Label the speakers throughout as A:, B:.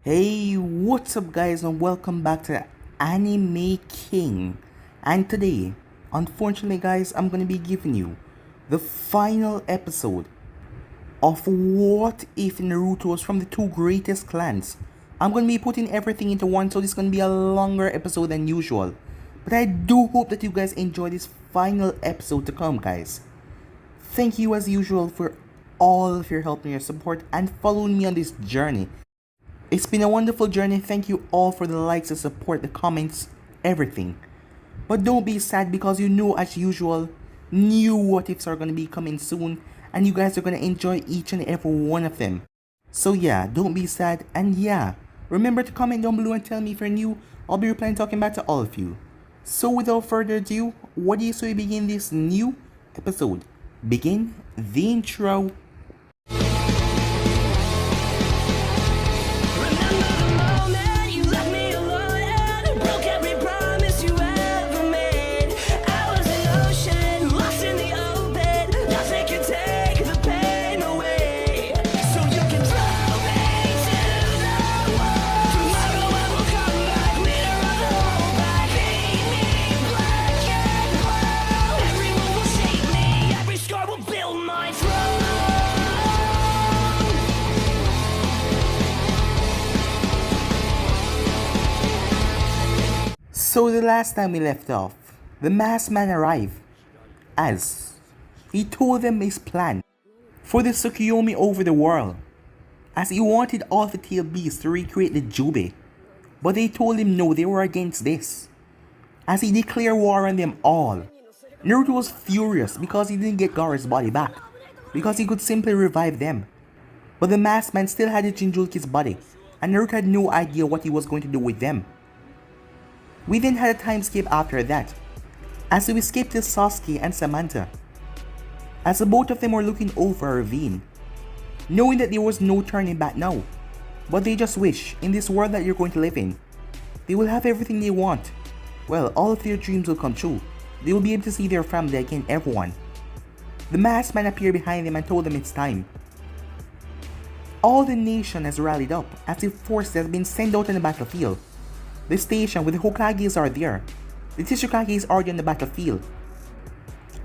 A: Hey, what's up guys and welcome back to Anime King. And today, unfortunately guys, I'm going to be giving you the final episode of What If Naruto was from the two greatest clans. I'm going to be putting everything into one, so this is going to be a longer episode than usual. But I do hope that you guys enjoy this final episode to come, guys. Thank you as usual for all of your help and your support and following me on this journey. It's been a wonderful journey. Thank you all for the likes, the support, the comments, everything. But don't be sad because you know, as usual, new what ifs are going to be coming soon and you guys are going to enjoy each and every one of them. So yeah, don't be sad, and yeah, remember to comment down below and tell me if you're new. I'll be replying talking back to all of you. So without further ado, what do you say we begin this new episode? Begin the intro. So the last time we left off, the masked man arrived as he told them his plan for the Tsukuyomi over the world, as he wanted all the tail beasts to recreate the Jubei, but they told him no, they were against this, as he declared war on them all. Naruto was furious because he didn't get Gaara's body back, because he could simply revive them, but the masked man still had the Jinchurik's body, and Naruto had no idea what he was going to do with them. We then had a time skip after that, as we skipped to Sasuke and Samantha, as the both of them were looking over a ravine, knowing that there was no turning back now, but they just wish, in this world that you're going to live in, they will have everything they want. Well, all of their dreams will come true. They will be able to see their family again, everyone. The masked man appeared behind them and told them it's time. All the nation has rallied up, as if forces have been sent out on the battlefield. The station with the Hokages are there. The Tsuchikage is already on the battlefield.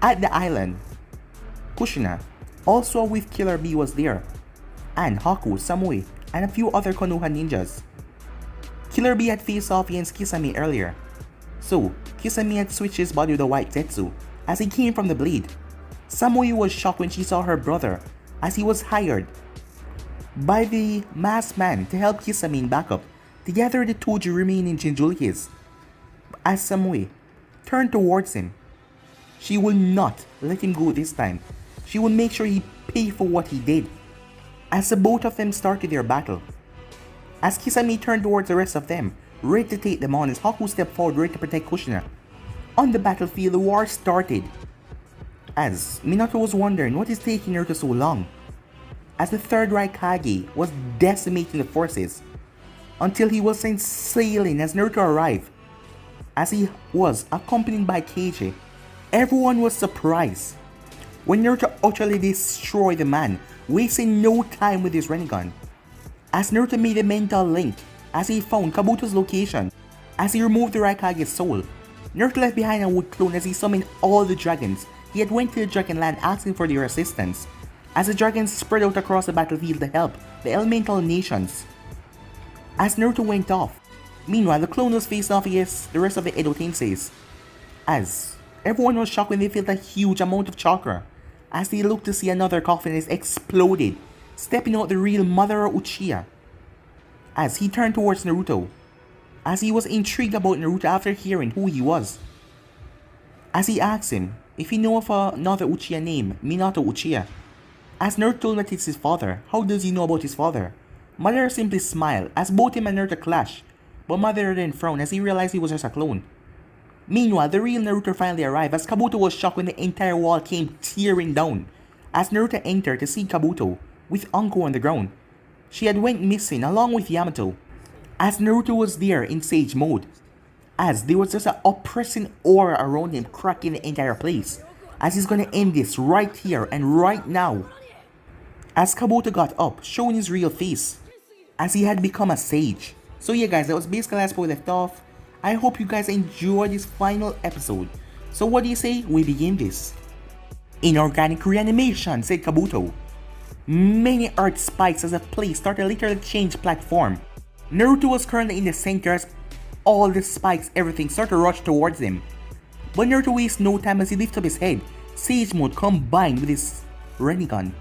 A: At the island, Kushina, also with Killer Bee, was there, and Haku, Samui, and a few other Konoha ninjas. Killer Bee had faced off against Kisame earlier, so Kisame had switched his body with a white Tetsu as he came from the blade. Samui was shocked when she saw her brother, as he was hired by the masked man to help Kisame in backup. Together the two remaining Jinchurikis. As Samui turned towards him, she will not let him go this time. She will make sure he pay for what he did. As the both of them started their battle, as Kisame turned towards the rest of them, ready to take them on, as Haku stepped forward ready to protect Kushina. On the battlefield, the war started, as Minato was wondering what is taking Naruto so long, as the third Raikage was decimating the forces, until he was sent sailing as Naruto arrived, as he was accompanied by Keiji. Everyone was surprised when Naruto utterly destroyed the man, wasting no time with his Rinnegan. As Naruto made a mental link, as he found Kabuto's location, as he removed the Raikage's soul, Naruto left behind a wood clone as he summoned all the dragons. He had went to the Dragon Land asking for their assistance, as the dragons spread out across the battlefield to help the elemental nations. As Naruto went off, meanwhile the clone was faced off against the rest of the Edo Tenseis, as everyone was shocked when they felt a huge amount of chakra, as they looked to see another coffin is exploded, stepping out the real Madara Uchiha, as he turned towards Naruto, as he was intrigued about Naruto after hearing who he was, as he asked him if he knew of another Uchiha named Minato Uchiha. As Naruto told him that it's his father. How does he know about his father? Madara simply smiled as both him and Naruto clashed, but Madara then frowned as he realized he was just a clone. Meanwhile, the real Naruto finally arrived, as Kabuto was shocked when the entire wall came tearing down, as Naruto entered to see Kabuto with Anko on the ground. She had went missing along with Yamato, as Naruto was there in sage mode, as there was just an oppressing aura around him cracking the entire place, as he's gonna end this right here and right now. As Kabuto got up, showing his real face, as he had become a sage. So yeah guys, that was basically as we left off. I hope you guys enjoyed this final episode. So what do you say we begin this? Inorganic reanimation, said Kabuto. Many earth spikes as a place started to literally change platform. Naruto was currently in the center as all the spikes, everything started to rush towards him. But Naruto wastes no time as he lifts up his head, Sage Mode combined with his Rinnegan.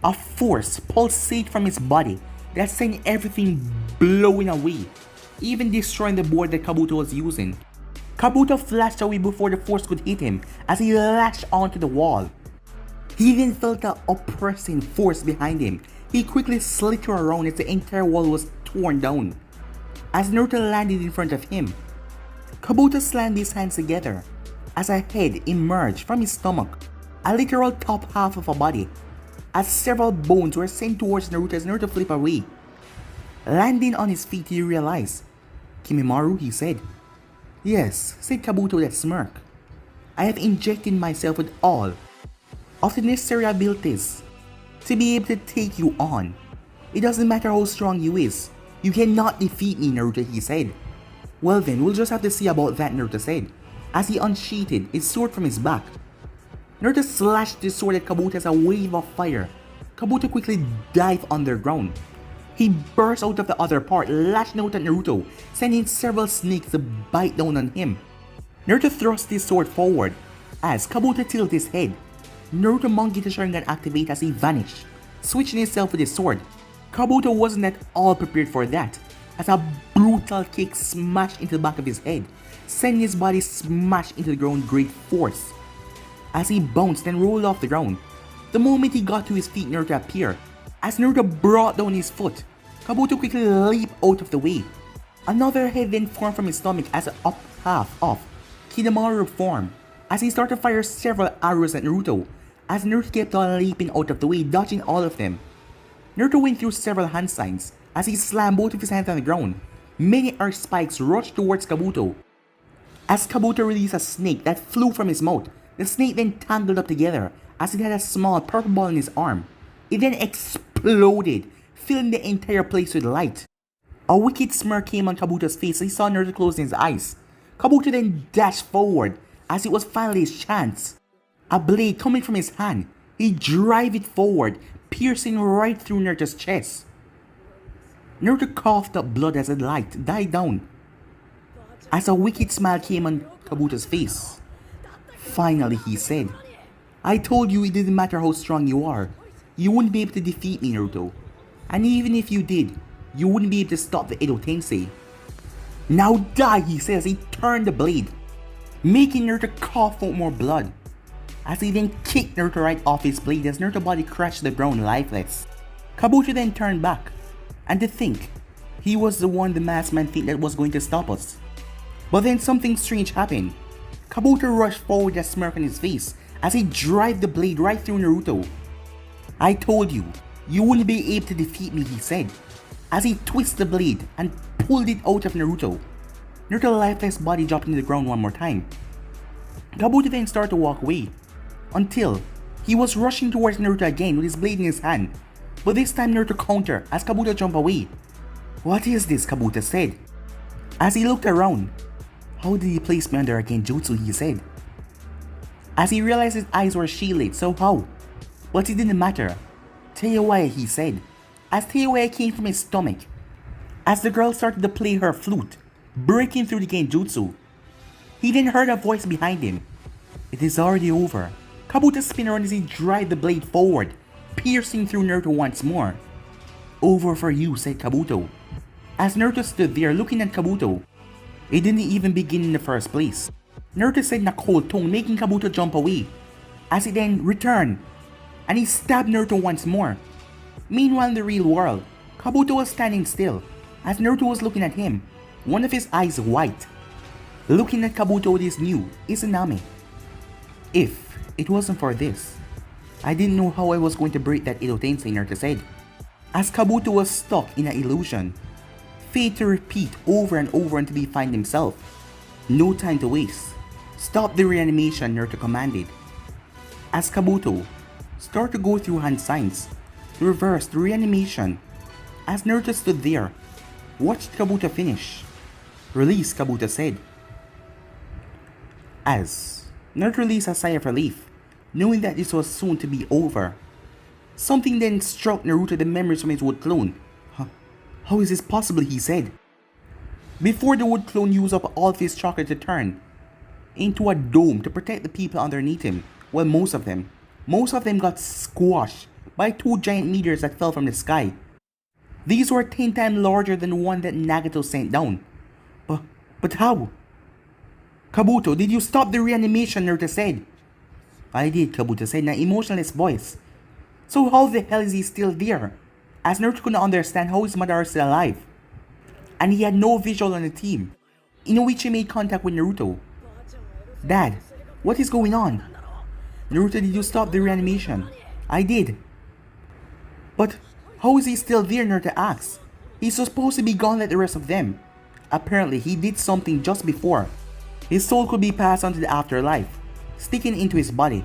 A: A force pulsated from his body that sent everything blowing away, even destroying the board that Kabuto was using. Kabuto flashed away before the force could hit him as he lashed onto the wall. He then felt the oppressing force behind him. He quickly slithered around as the entire wall was torn down. As Naruto landed in front of him, Kabuto slammed his hands together as a head emerged from his stomach, a literal top half of a body, as several bones were sent towards Naruto as Naruto flipped away. Landing on his feet, he realized. Kimimaro, he said. Yes, said Kabuto with a smirk. I have injected myself with all of the necessary abilities to be able to take you on. It doesn't matter how strong you is, you cannot defeat me, Naruto, he said. Well then, we'll just have to see about that, Naruto said, as he unsheathed his sword from his back. Naruto slashed his sword at Kabuto as a wave of fire. Kabuto quickly dived underground. He burst out of the other part, lashing out at Naruto, sending several snakes to bite down on him. Naruto thrust his sword forward as Kabuto tilted his head. Naruto monkey the Sharingan activate as he vanished, switching himself with his sword. Kabuto wasn't at all prepared for that, as a brutal kick smashed into the back of his head, sending his body smashed into the ground great force. As he bounced and rolled off the ground, the moment he got to his feet, Naruto appeared. As Naruto brought down his foot, Kabuto quickly leaped out of the way. Another head then formed from his stomach as an up half of Kinemaro formed, as he started to fire several arrows at Naruto, as Naruto kept on leaping out of the way, dodging all of them. Naruto went through several hand signs as he slammed both of his hands on the ground. Many earth spikes rushed towards Kabuto. As Kabuto released a snake that flew from his mouth, the snake then tangled up together as it had a small purple ball in his arm. It then exploded, filling the entire place with light. A wicked smirk came on Kabuto's face as he saw Naruto closing his eyes. Kabuto then dashed forward as it was finally his chance. A blade coming from his hand, he drove it forward, piercing right through Naruto's chest. Naruto coughed up blood as the light died down, as a wicked smile came on Kabuto's face. Finally, he said, I told you it didn't matter how strong you are, you wouldn't be able to defeat me, Naruto. And even if you did, you wouldn't be able to stop the Edo Tensei. Now die, he says, he turned the blade, making Naruto cough out more blood, as he then kicked Naruto right off his blade as Naruto's body crashed to the ground lifeless. Kabuto then turned back, and to think, he was the one the masked man think that was going to stop us. But then something strange happened. Kabuto rushed forward with a smirk on his face as he drove the blade right through Naruto. I told you, you wouldn't be able to defeat me, he said, as he twisted the blade and pulled it out of Naruto. Naruto's lifeless body dropped into the ground one more time. Kabuto then started to walk away, until he was rushing towards Naruto again with his blade in his hand. But this time Naruto countered as Kabuto jumped away. What is this? Kabuto said. As he looked around, how did he place me under a genjutsu, he said. As he realized his eyes were shielded, so how? But it didn't matter. Teiwaya, he said, as Teiwaya came from his stomach. As the girl started to play her flute, breaking through the genjutsu, he then heard a voice behind him. It is already over. Kabuto spun around as he drove the blade forward, piercing through Naruto once more. Over for you, said Kabuto. As Naruto stood there looking at Kabuto, it didn't even begin in the first place. Naruto said in a cold tone, making Kabuto jump away, as he then returned, and he stabbed Naruto once more. Meanwhile in the real world, Kabuto was standing still, as Naruto was looking at him, one of his eyes white, looking at Kabuto with his new Izanami. If it wasn't for this, I didn't know how I was going to break that Edo Tensei, Naruto said, as Kabuto was stuck in an illusion, fate to repeat over and over until he find himself. No time to waste. Stop the reanimation, Naruto commanded. As Kabuto started to go through hand signs to reverse the reanimation, As Naruto stood there, watched Kabuto finish. Release, Kabuto said. As Naruto released a sigh of relief, knowing that this was soon to be over. Something then struck Naruto the memories from his wood clone. How is this possible, he said. Before the wood clone used up all of his chakra to turn into a dome to protect the people underneath him, well, most of them got squashed by 2 giant meteors that fell from the sky. These were 10 times larger than the one that Nagato sent down. But how? Kabuto, did you stop the reanimation, Naruto said. I did, Kabuto said in an emotionless voice. So how the hell is he still there? As Naruto could not understand how his mother is still alive. And he had no visual on the team. Inoichi made contact with Naruto. Dad, what is going on? Naruto, did you stop the reanimation? I did. But how is he still there, Naruto asked. He's supposed to be gone like the rest of them. Apparently, he did something just before. His soul could be passed on to the afterlife, sticking into his body.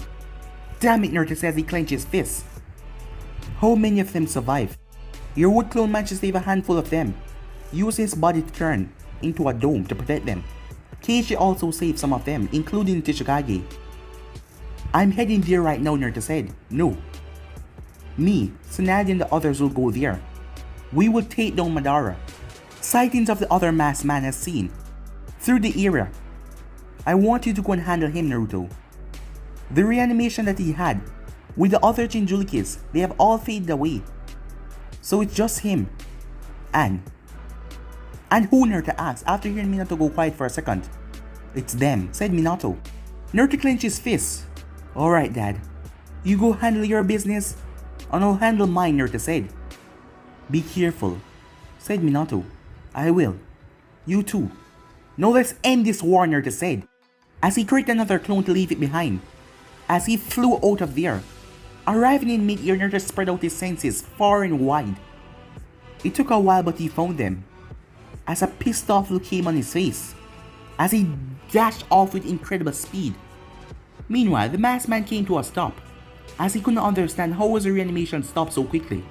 A: Damn it, Naruto says he clenched his fists. How many of them survived? Your wood clone managed to save a handful of them, using his body to turn into a dome to protect them. Keiichi also saved some of them, including Tsuchikage. I'm heading there right now, Naruto said. No. Me, Tsunade and the others will go there. We will take down Madara. Sightings of the other masked man has seen. Through the era. I want you to go and handle him, Naruto. The reanimation that he had, with the other Jinchurikis, they have all faded away. So it's just him. And who, Naruto asked after hearing Minato go quiet for a second. It's them, said Minato. Naruto clenched his fists. Alright, Dad. You go handle your business, and I'll handle mine, Naruto said. Be careful, said Minato. I will. You too. Now let's end this war, Naruto said, as he created another clone to leave it behind. As he flew out of there, arriving in mid-air, Naruto spread out his senses far and wide. It took a while, but he found them, as a pissed off look came on his face, as he dashed off with incredible speed. Meanwhile, the masked man came to a stop, as he could not understand how was the reanimation stopped so quickly.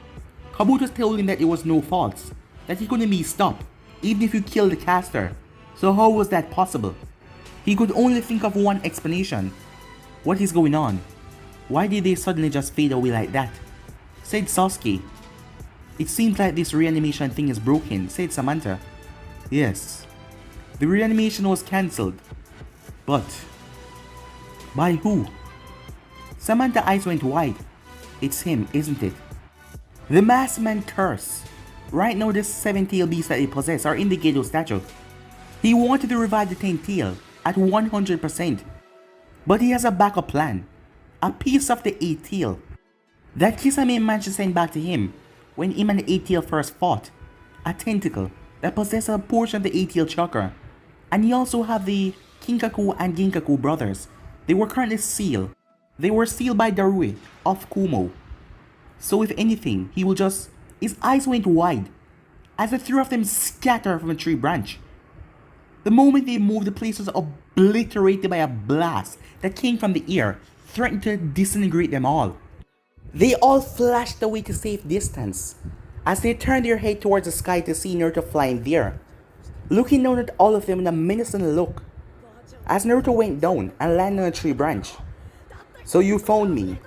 A: Kabuto told him that it was no fault, that he couldn't be stopped, even if you killed the caster. So how was that possible? He could only think of one explanation. What is going on? Why did they suddenly just fade away like that? Said Sasuke. It seems like this reanimation thing is broken, said Samantha. Yes. The reanimation was cancelled. But by who? Samantha's eyes went wide. It's him, isn't it? The masked man cursed. Right now the 7-tailed beasts that he possesses are in the Gedo statue. He wanted to revive the 10th tail at 100%. But he has a backup plan. A piece of the 8th tail that Kisame managed to send back to him when him and the 8th tail first fought. A tentacle that possesses a portion of the 8th tail chakra. And he also have the Kinkaku and Ginkaku brothers. They were currently sealed. They were sealed by Darui of Kumo. So if anything, he will just... His eyes went wide as the three of them scattered from a tree branch. The moment they moved, the place was obliterated by a blast that came from the air, threatening to disintegrate them all. They all flashed away to safe distance as they turned their head towards the sky to see Naruto flying there, looking down at all of them with a menacing look. As Naruto went down and landed on a tree branch. So you found me.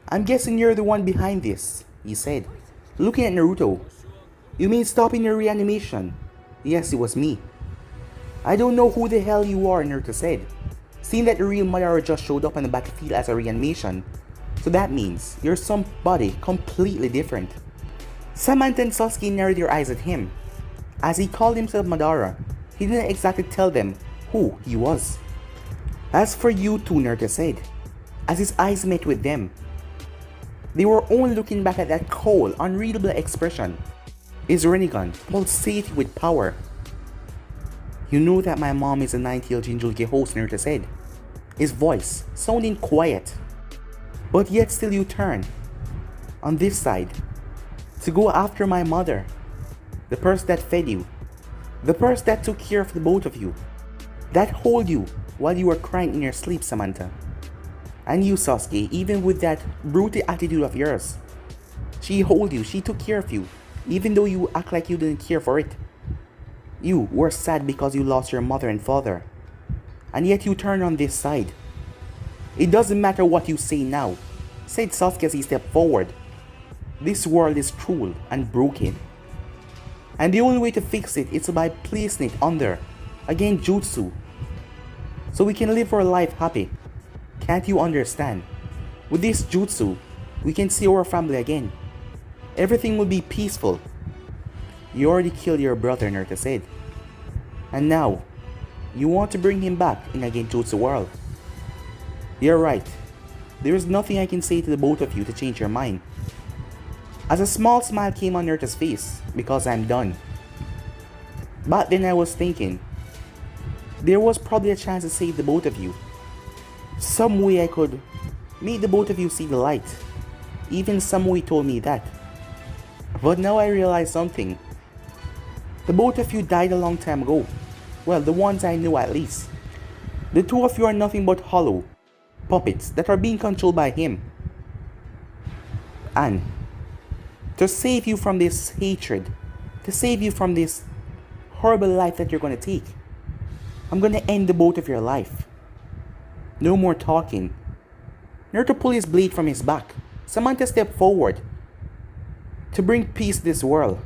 A: I'm guessing you're the one behind this, he said, looking at Naruto. You mean stopping your reanimation? Yes, it was me. I don't know who the hell you are, Naruto said, seeing that the real Madara just showed up on the battlefield as a reanimation. So that means you're somebody completely different. Samantha and Sasuke narrowed their eyes at him. As he called himself Madara, he didn't exactly tell them who he was. As for you two, Naruto said, as his eyes met with them. They were only looking back at that cold, unreadable expression. His Rinnegan pulsated with power. You know that my mom is a 9-tailed Jinchuriki host, Naruto said, his voice sounding quiet. But yet still you turn, on this side, to go after my mother, the person that fed you, the person that took care of the both of you, that held you while you were crying in your sleep, Samantha. And you, Sasuke, even with that brutal attitude of yours, she held you, she took care of you, even though you act like you didn't care for it. You were sad because you lost your mother and father, and yet you turn on this side. It doesn't matter what you say now, said Sasuke as he stepped forward. This world is cruel and broken, and the only way to fix it is by placing it under a genjutsu, so we can live our life happy. Can't you understand? With this jutsu, we can see our family again. Everything will be peaceful. You already killed your brother, Naruto said. And now, you want to bring him back in a genjutsu world. You're right. There is nothing I can say to the both of you to change your mind. As a small smile came on Naruto's face, because I'm done. But then I was thinking, there was probably a chance to save the both of you. Some way I could make the both of you see the light. Even Samui told me that. But now I realize something. The both of you died a long time ago. Well, the ones I knew at least. The two of you are nothing but hollow puppets that are being controlled by him. And to save you from this hatred, to save you from this horrible life that you're going to take, I'm going to end the both of your life. No more talking. Naruto pulled his blade from his back. Samantha stepped forward to bring peace to this world.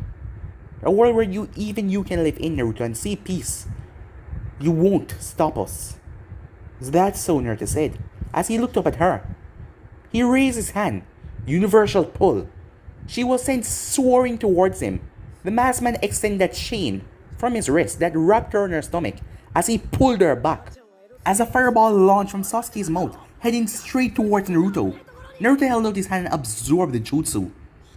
A: A world where even you can live in, Naruto, and see peace. You won't stop us. Is that so? Naruto said, as he looked up at her. He raised his hand. Universal pull. She was sent soaring towards him. The masked man extended that chain from his wrist that wrapped her in her stomach as he pulled her back. As a fireball launched from Sasuke's mouth, heading straight towards Naruto. Naruto held out his hand and absorbed the jutsu.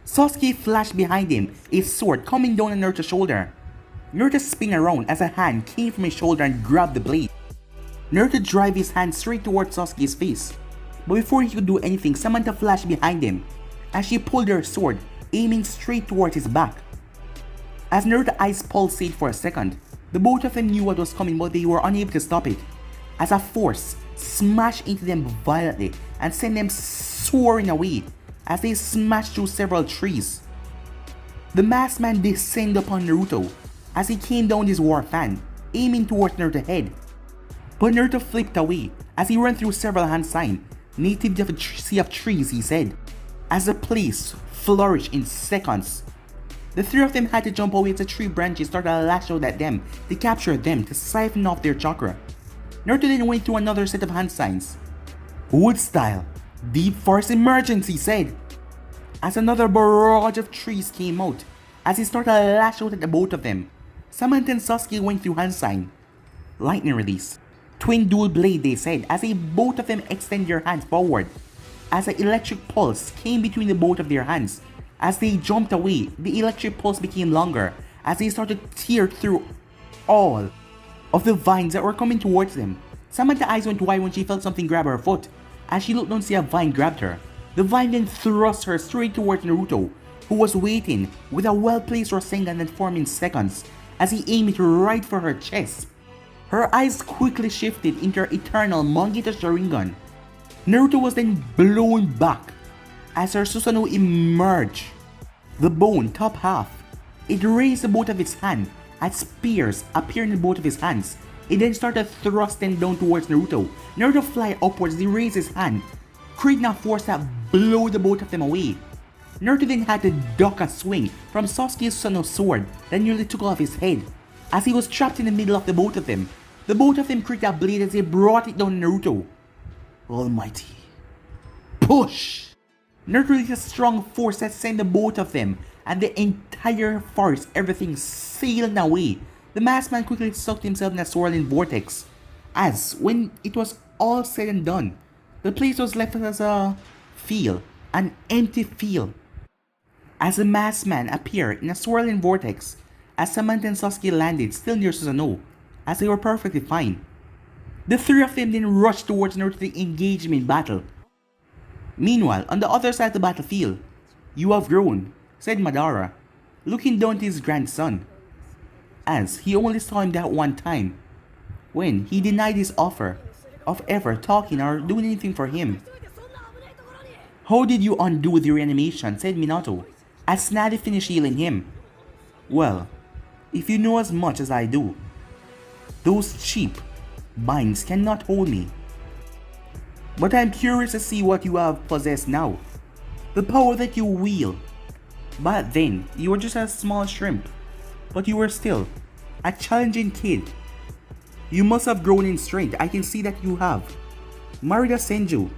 A: Sasuke flashed behind him, a sword coming down on Naruto's shoulder. Naruto spun around as a hand came from his shoulder and grabbed the blade. Naruto drove his hand straight towards Sasuke's face. But before he could do anything, Samantha flashed behind him as she pulled her sword, aiming straight towards his back. As Naruto's eyes pulsated for a second, the both of them knew what was coming, but they were unable to stop it, as a force smashed into them violently and sent them soaring away as they smashed through several trees. The masked man descended upon Naruto as he came down his war fan, aiming towards Naruto's head. But Naruto flipped away as he ran through several hand signs, native of a sea of trees, he said, as the place flourished in seconds. The three of them had to jump away as the tree branches started to lash out at them to capture them to siphon off their chakra. Naruto then went through another set of hand signs. Wood style, deep forest emergence, he said, as another barrage of trees came out as he started to lash out at the both of them. Samantha and Sasuke went through hand sign. Lightning release. Twin dual blade, they said, as they both of them extended their hands forward. As an electric pulse came between the both of their hands. As they jumped away, the electric pulse became longer as they started to tear through all of the vines that were coming towards them. Samantha's eyes went wide when she felt something grab her foot. As she looked down to see a vine grabbed her. The vine then thrust her straight towards Naruto, who was waiting with a well-placed Rasengan that formed in seconds as he aimed it right for her chest. Her eyes quickly shifted into her eternal Mangita Sharingan. Naruto was then blown back as her Susanoo emerged. The bone top half. It raised the both of its hands as spears appeared in both of his hands. It then started thrusting down towards Naruto. Naruto fly upwards as he raised his hand, creating a force that blew the both of them away. Naruto then had to duck a swing from Sasuke's Susanoo sword that nearly took off his head. As he was trapped in the middle of the both of them created a blade as they brought it down Naruto. Almighty. Push! Naruto released a strong force that sent the both of them and the entire forest, everything sailing away. The masked man quickly sucked himself in a swirling vortex. As, when it was all said and done, the place was left as a field, an empty field. As the masked man appeared in a swirling vortex, as Samantha and Sasuke landed still near Susanoo, as they were perfectly fine. The three of them then rushed towards Naruto to engage him in battle. Meanwhile, on the other side of the battlefield, "You have grown," said Madara, looking down to his grandson, as he only saw him that one time, when he denied his offer of ever talking or doing anything for him. "How did you undo the reanimation?" said Minato, as Snady finished healing him. Well, if you know as much as I do, those cheap binds cannot hold me. But I'm curious to see what you have possessed now. The power that you wield. Back then, you were just a small shrimp, but you were still a challenging kid. You must have grown in strength. I can see that you have. Married a Senju.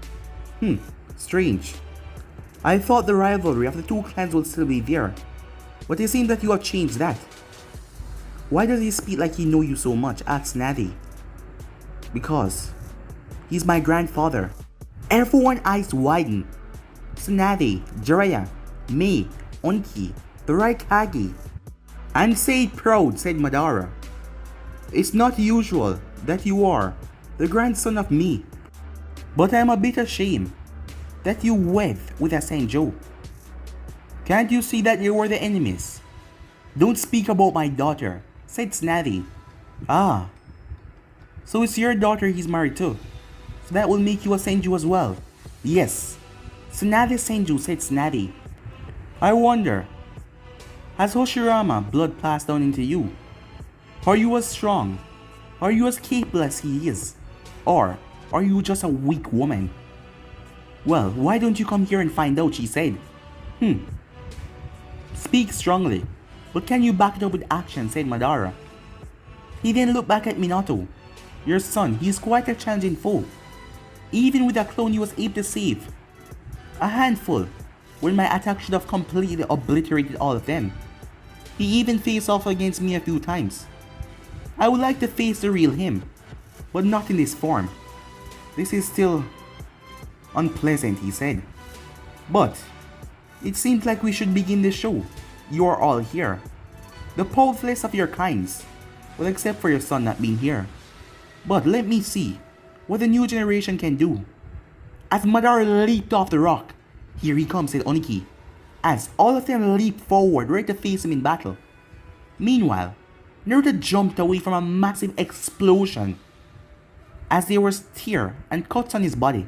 A: Strange. I thought the rivalry of the two clans would still be there, but it seems that you have changed that. Why does he speak like he knows you so much? Asked Natty. Because he's my grandfather. Everyone's eyes widen. Tsunade, Jiraiya, Mei, Onki, the Raikage. And say it proud, said Madara. It's not usual that you are the grandson of me, but I'm a bit ashamed that you wed with a Senju. Can't you see that you were the enemies? Don't speak about my daughter, said Tsunade. Ah, so it's your daughter he's married to. So that will make you a Senju as well. Yes, Tsunade Senju, said Tsunade. I wonder, has Hoshirama blood passed down into you? Are you as strong? Are you as capable as he is? Or are you just a weak woman? Well, why don't you come here and find out, she said. Speak strongly, but can you back it up with action, said Madara. He then looked back at Minato. Your son, he is quite a challenging foe. Even with a clone he was able to save. A handful, when my attack should have completely obliterated all of them. He even faced off against me a few times. I would like to face the real him, but not in this form. This is still unpleasant, he said. But it seems like we should begin the show. You are all here. The powerfulest of your kinds. Well, except for your son not being here. But let me see what the new generation can do. As Madara leaped off the rock, here he comes, said Oniki, as all of them leaped forward ready to face him in battle. Meanwhile, Naruto jumped away from a massive explosion as there was tear and cuts on his body.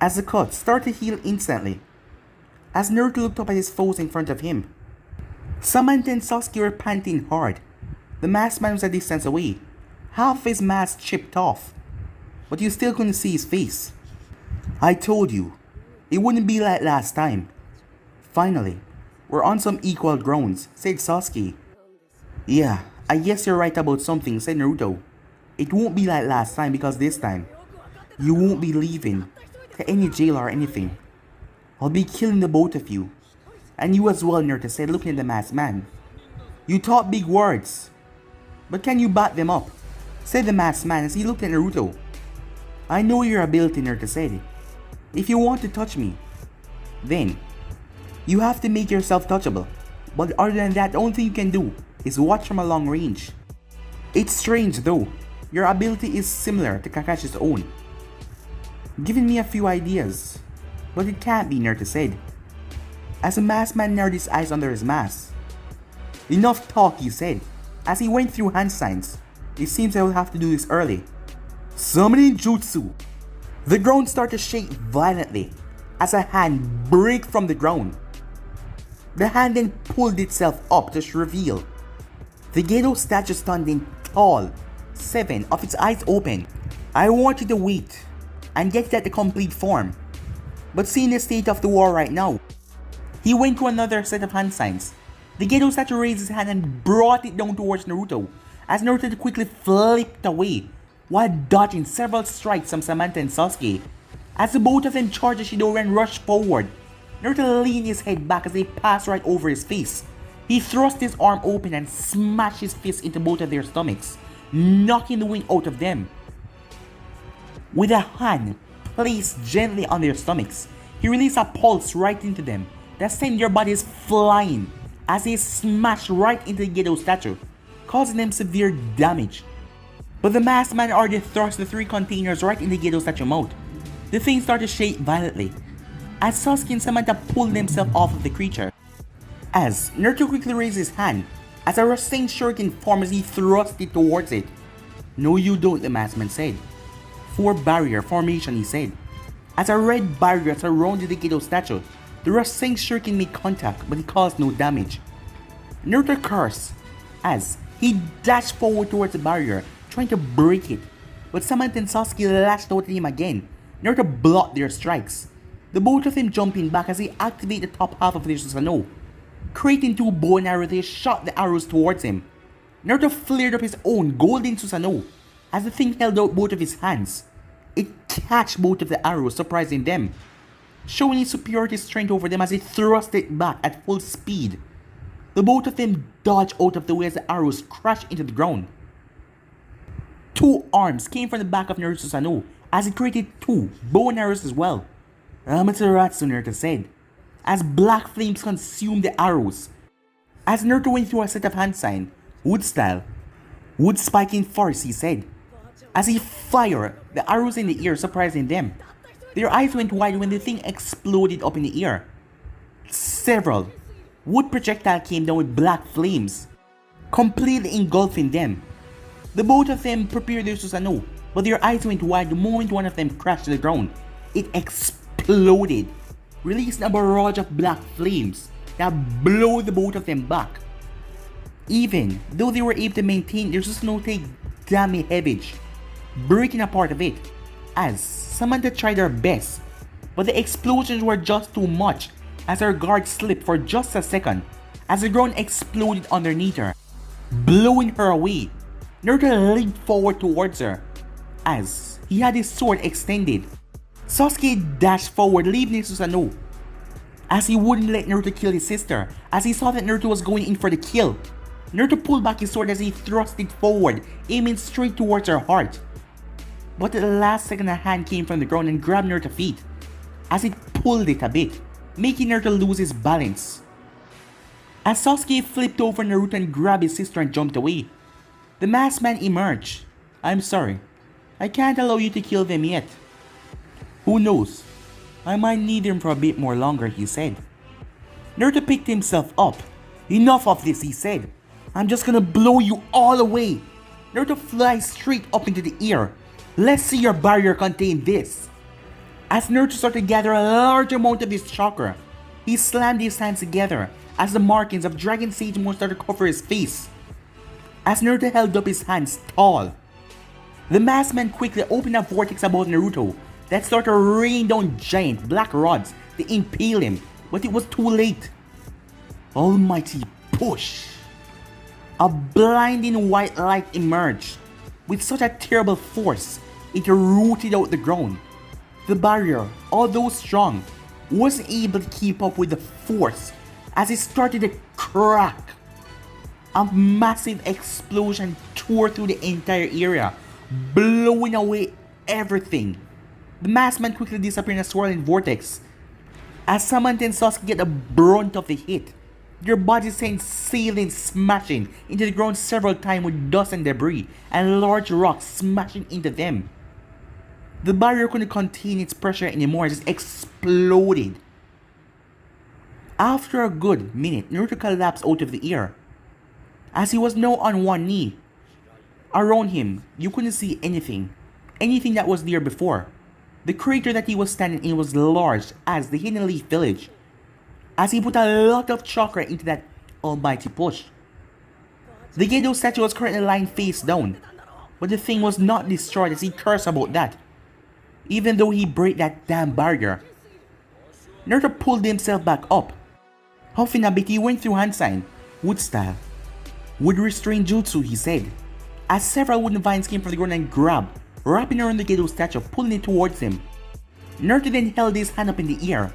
A: As the cuts started to heal instantly, as Naruto looked up at his foes in front of him. Samantha and Sasuke were panting hard. The masked man was a distance away, half his mask chipped off, but you still couldn't see his face. I told you, it wouldn't be like last time. Finally, we're on some equal grounds, said Sasuke. Yeah, I guess you're right about something, said Naruto. It won't be like last time because this time, you won't be leaving to any jail or anything. I'll be killing the both of you. And you as well, Naruto said, looking at the masked man. You talk big words, but can you back them up? Said the masked man as he looked at Naruto. I know your ability, Naruto said. If you want to touch me, then you have to make yourself touchable. But other than that, the only thing you can do is watch from a long range. It's strange though, your ability is similar to Kakashi's own. Giving me a few ideas, but it can't be, Naruto said, as the masked man narrowed his eyes under his mask. Enough talk, he said, as he went through hand signs. It seems I will have to do this early. Summoning Jutsu. The ground started to shake violently as a hand broke from the ground. The hand then pulled itself up to reveal the Gedo statue standing tall, 7 of its eyes open. I want you to wait and get it at the complete form. But seeing the state of the war right now, he went to another set of hand signs. The Gedo statue raised his hand and brought it down towards Naruto, as Naruto quickly flipped away while dodging several strikes from Samantha and Sasuke. As the both of them charged the Shidori and rushed forward, Naruto leaned his head back as they passed right over his face. He thrust his arm open and smashed his fist into both of their stomachs, knocking the wind out of them. With a hand placed gently on their stomachs, he released a pulse right into them that sent their bodies flying as they smashed right into the Gedo statue, causing them severe damage. But the masked man already thrust the 3 containers right into Gedo statue's mouth. The thing started to shake violently as Sasuke and Samantha pulled themselves off of the creature. As Naruto quickly raised his hand as a Rasengan shuriken formed as he thrust it towards it. No you don't, the masked man said. 4 barrier formation, he said. As a red barrier surrounded the Gedo statue, the Rasengan shuriken made contact but it caused no damage. Naruto cursed as he dashed forward towards the barrier, trying to break it. But Samantha and Sasuke lashed out at him again. Naruto blocked their strikes. The both of them jumping back as he activated the top half of their Susanoo. Creating two bow and arrows, they shot the arrows towards him. Naruto flared up his own golden Susanoo as the thing held out both of his hands. It catched both of the arrows, surprising them, showing his superiority strength over them as he thrust it back at full speed. The both of them dodged out of the way as the arrows crashed into the ground. Two arms came from the back of Naruto's Susanoo as he created two bow and arrows as well. Amaterasu, Naruto said, as black flames consumed the arrows. As Naruto went through a set of hand sign, wood style, wood spiking force, he said. As he fired the arrows in the air, surprising them. Their eyes went wide when the thing exploded up in the air. Several wood projectiles came down with black flames, completely engulfing them. The both of them prepared their Susanoo, but their eyes went wide the moment one of them crashed to the ground. It exploded, releasing a barrage of black flames that blew the both of them back. Even though they were able to maintain their Susanoo take damage heavy, breaking a part of it, as Samantha tried her best, but the explosions were just too much as her guard slipped for just a second as the ground exploded underneath her, blowing her away. Naruto leaped forward towards her as he had his sword extended. Sasuke dashed forward, leaving his Susanoo as he wouldn't let Naruto kill his sister as he saw that Naruto was going in for the kill. Naruto pulled back his sword as he thrust it forward, aiming straight towards her heart. But at the last second, a hand came from the ground and grabbed Naruto's feet as it pulled it a bit, making Naruto lose his balance. As Sasuke flipped over Naruto and grabbed his sister and jumped away, the masked man emerged. "I'm sorry, I can't allow you to kill them yet. Who knows, I might need them for a bit more longer," he said. Naruto picked himself up. "Enough of this," he said. "I'm just gonna blow you all away." Naruto flies straight up into the air. "Let's see your barrier contain this." As Naruto started to gather a large amount of his chakra, he slammed his hands together as the markings of Dragon Sage Moon started to cover his face. As Naruto held up his hands tall, the masked man quickly opened a vortex above Naruto that started to rain down giant black rods to impale him, but it was too late. Almighty push! A blinding white light emerged. With such a terrible force, it rooted out the ground. The barrier, although strong, wasn't able to keep up with the force as it started to crack. A massive explosion tore through the entire area, blowing away everything. The masked man quickly disappeared in a swirling vortex. As Samantha and Sasuke get the brunt of the hit, their bodies sent sailing, smashing into the ground several times with dust and debris and large rocks smashing into them. The barrier couldn't contain its pressure anymore, it just exploded. After a good minute, Naruto collapsed out of the air as he was now on one knee. Around him, you couldn't see anything that was there before. The crater that he was standing in was large as the Hidden Leaf Village, as he put a lot of chakra into that almighty push. The Gedo statue was currently lying face down, but the thing was not destroyed as he cursed about that, even though he break that damn barrier. Naruto pulled himself back up. Huffing a bit, he went through hand sign, wood style. "Would restrain jutsu," he said, as several wooden vines came from the ground and grabbed, wrapping around the Gedo statue, pulling it towards him. Naruto then held his hand up in the air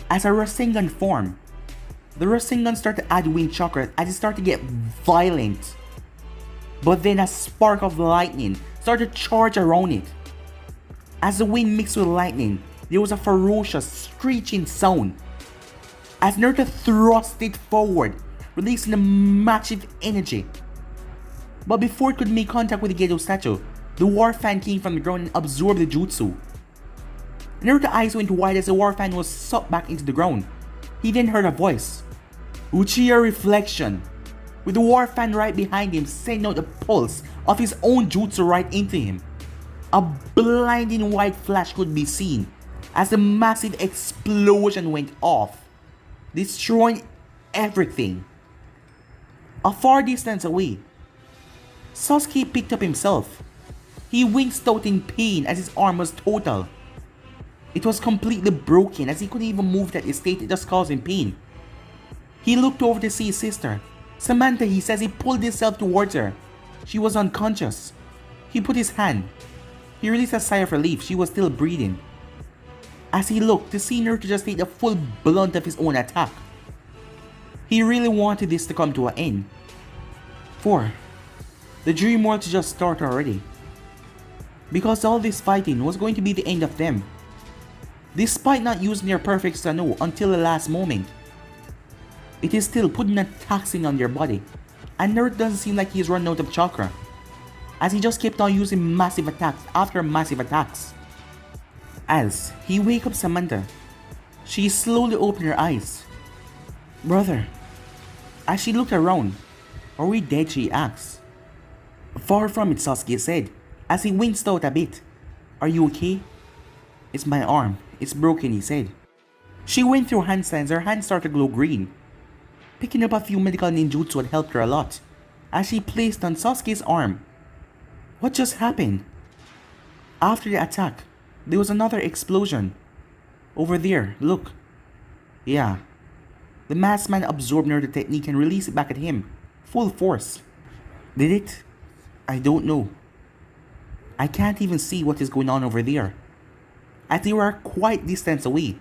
A: as a Rasengan formed. The Rasengan started to add wind chakra as it started to get violent. But then a spark of lightning started to charge around it. As the wind mixed with lightning, there was a ferocious screeching sound. As Naruto thrust it forward, releasing a massive energy. But before it could make contact with the Gedo statue, the war fan came from the ground and absorbed the jutsu. Naruto's eyes went wide as the war fan was sucked back into the ground. He then heard a voice. "Uchiha Reflection," with the war fan right behind him sending out a pulse of his own jutsu right into him. A blinding white flash could be seen as the massive explosion went off, destroying everything. A far distance away, Sasuke picked up himself. He winced out in pain as his arm was total. It was completely broken as he couldn't even move that state, it just caused him pain. He looked over to see his sister. Samantha, he says, he pulled himself towards her. She was unconscious. He put his hand. He released a sigh of relief. She was still breathing. As he looked to see Naruto just take the full blunt of his own attack. He really wanted this to come to an end. For the dream world to just start already. Because all this fighting was going to be the end of them. Despite not using their perfect Sano until the last moment. It is still putting a taxing on their body. And Naruto doesn't seem like he's run out of chakra. As he just kept on using massive attacks after massive attacks. As he wakes up Samantha, she slowly opened her eyes. Brother. As she looked around, are we dead, she asks. Far from it, Sasuke said, as he winced out a bit. Are you okay? It's my arm. It's broken, he said. She went through handstands, her hands started to glow green. Picking up a few medical ninjutsu had helped her a lot, as she placed on Sasuke's arm. What just happened? After the attack, there was another explosion. Over there, look. Yeah. The masked man absorbed Naruto's technique and released it back at him. Full force. Did it? I don't know. I can't even see what is going on over there. As they were quite distance away.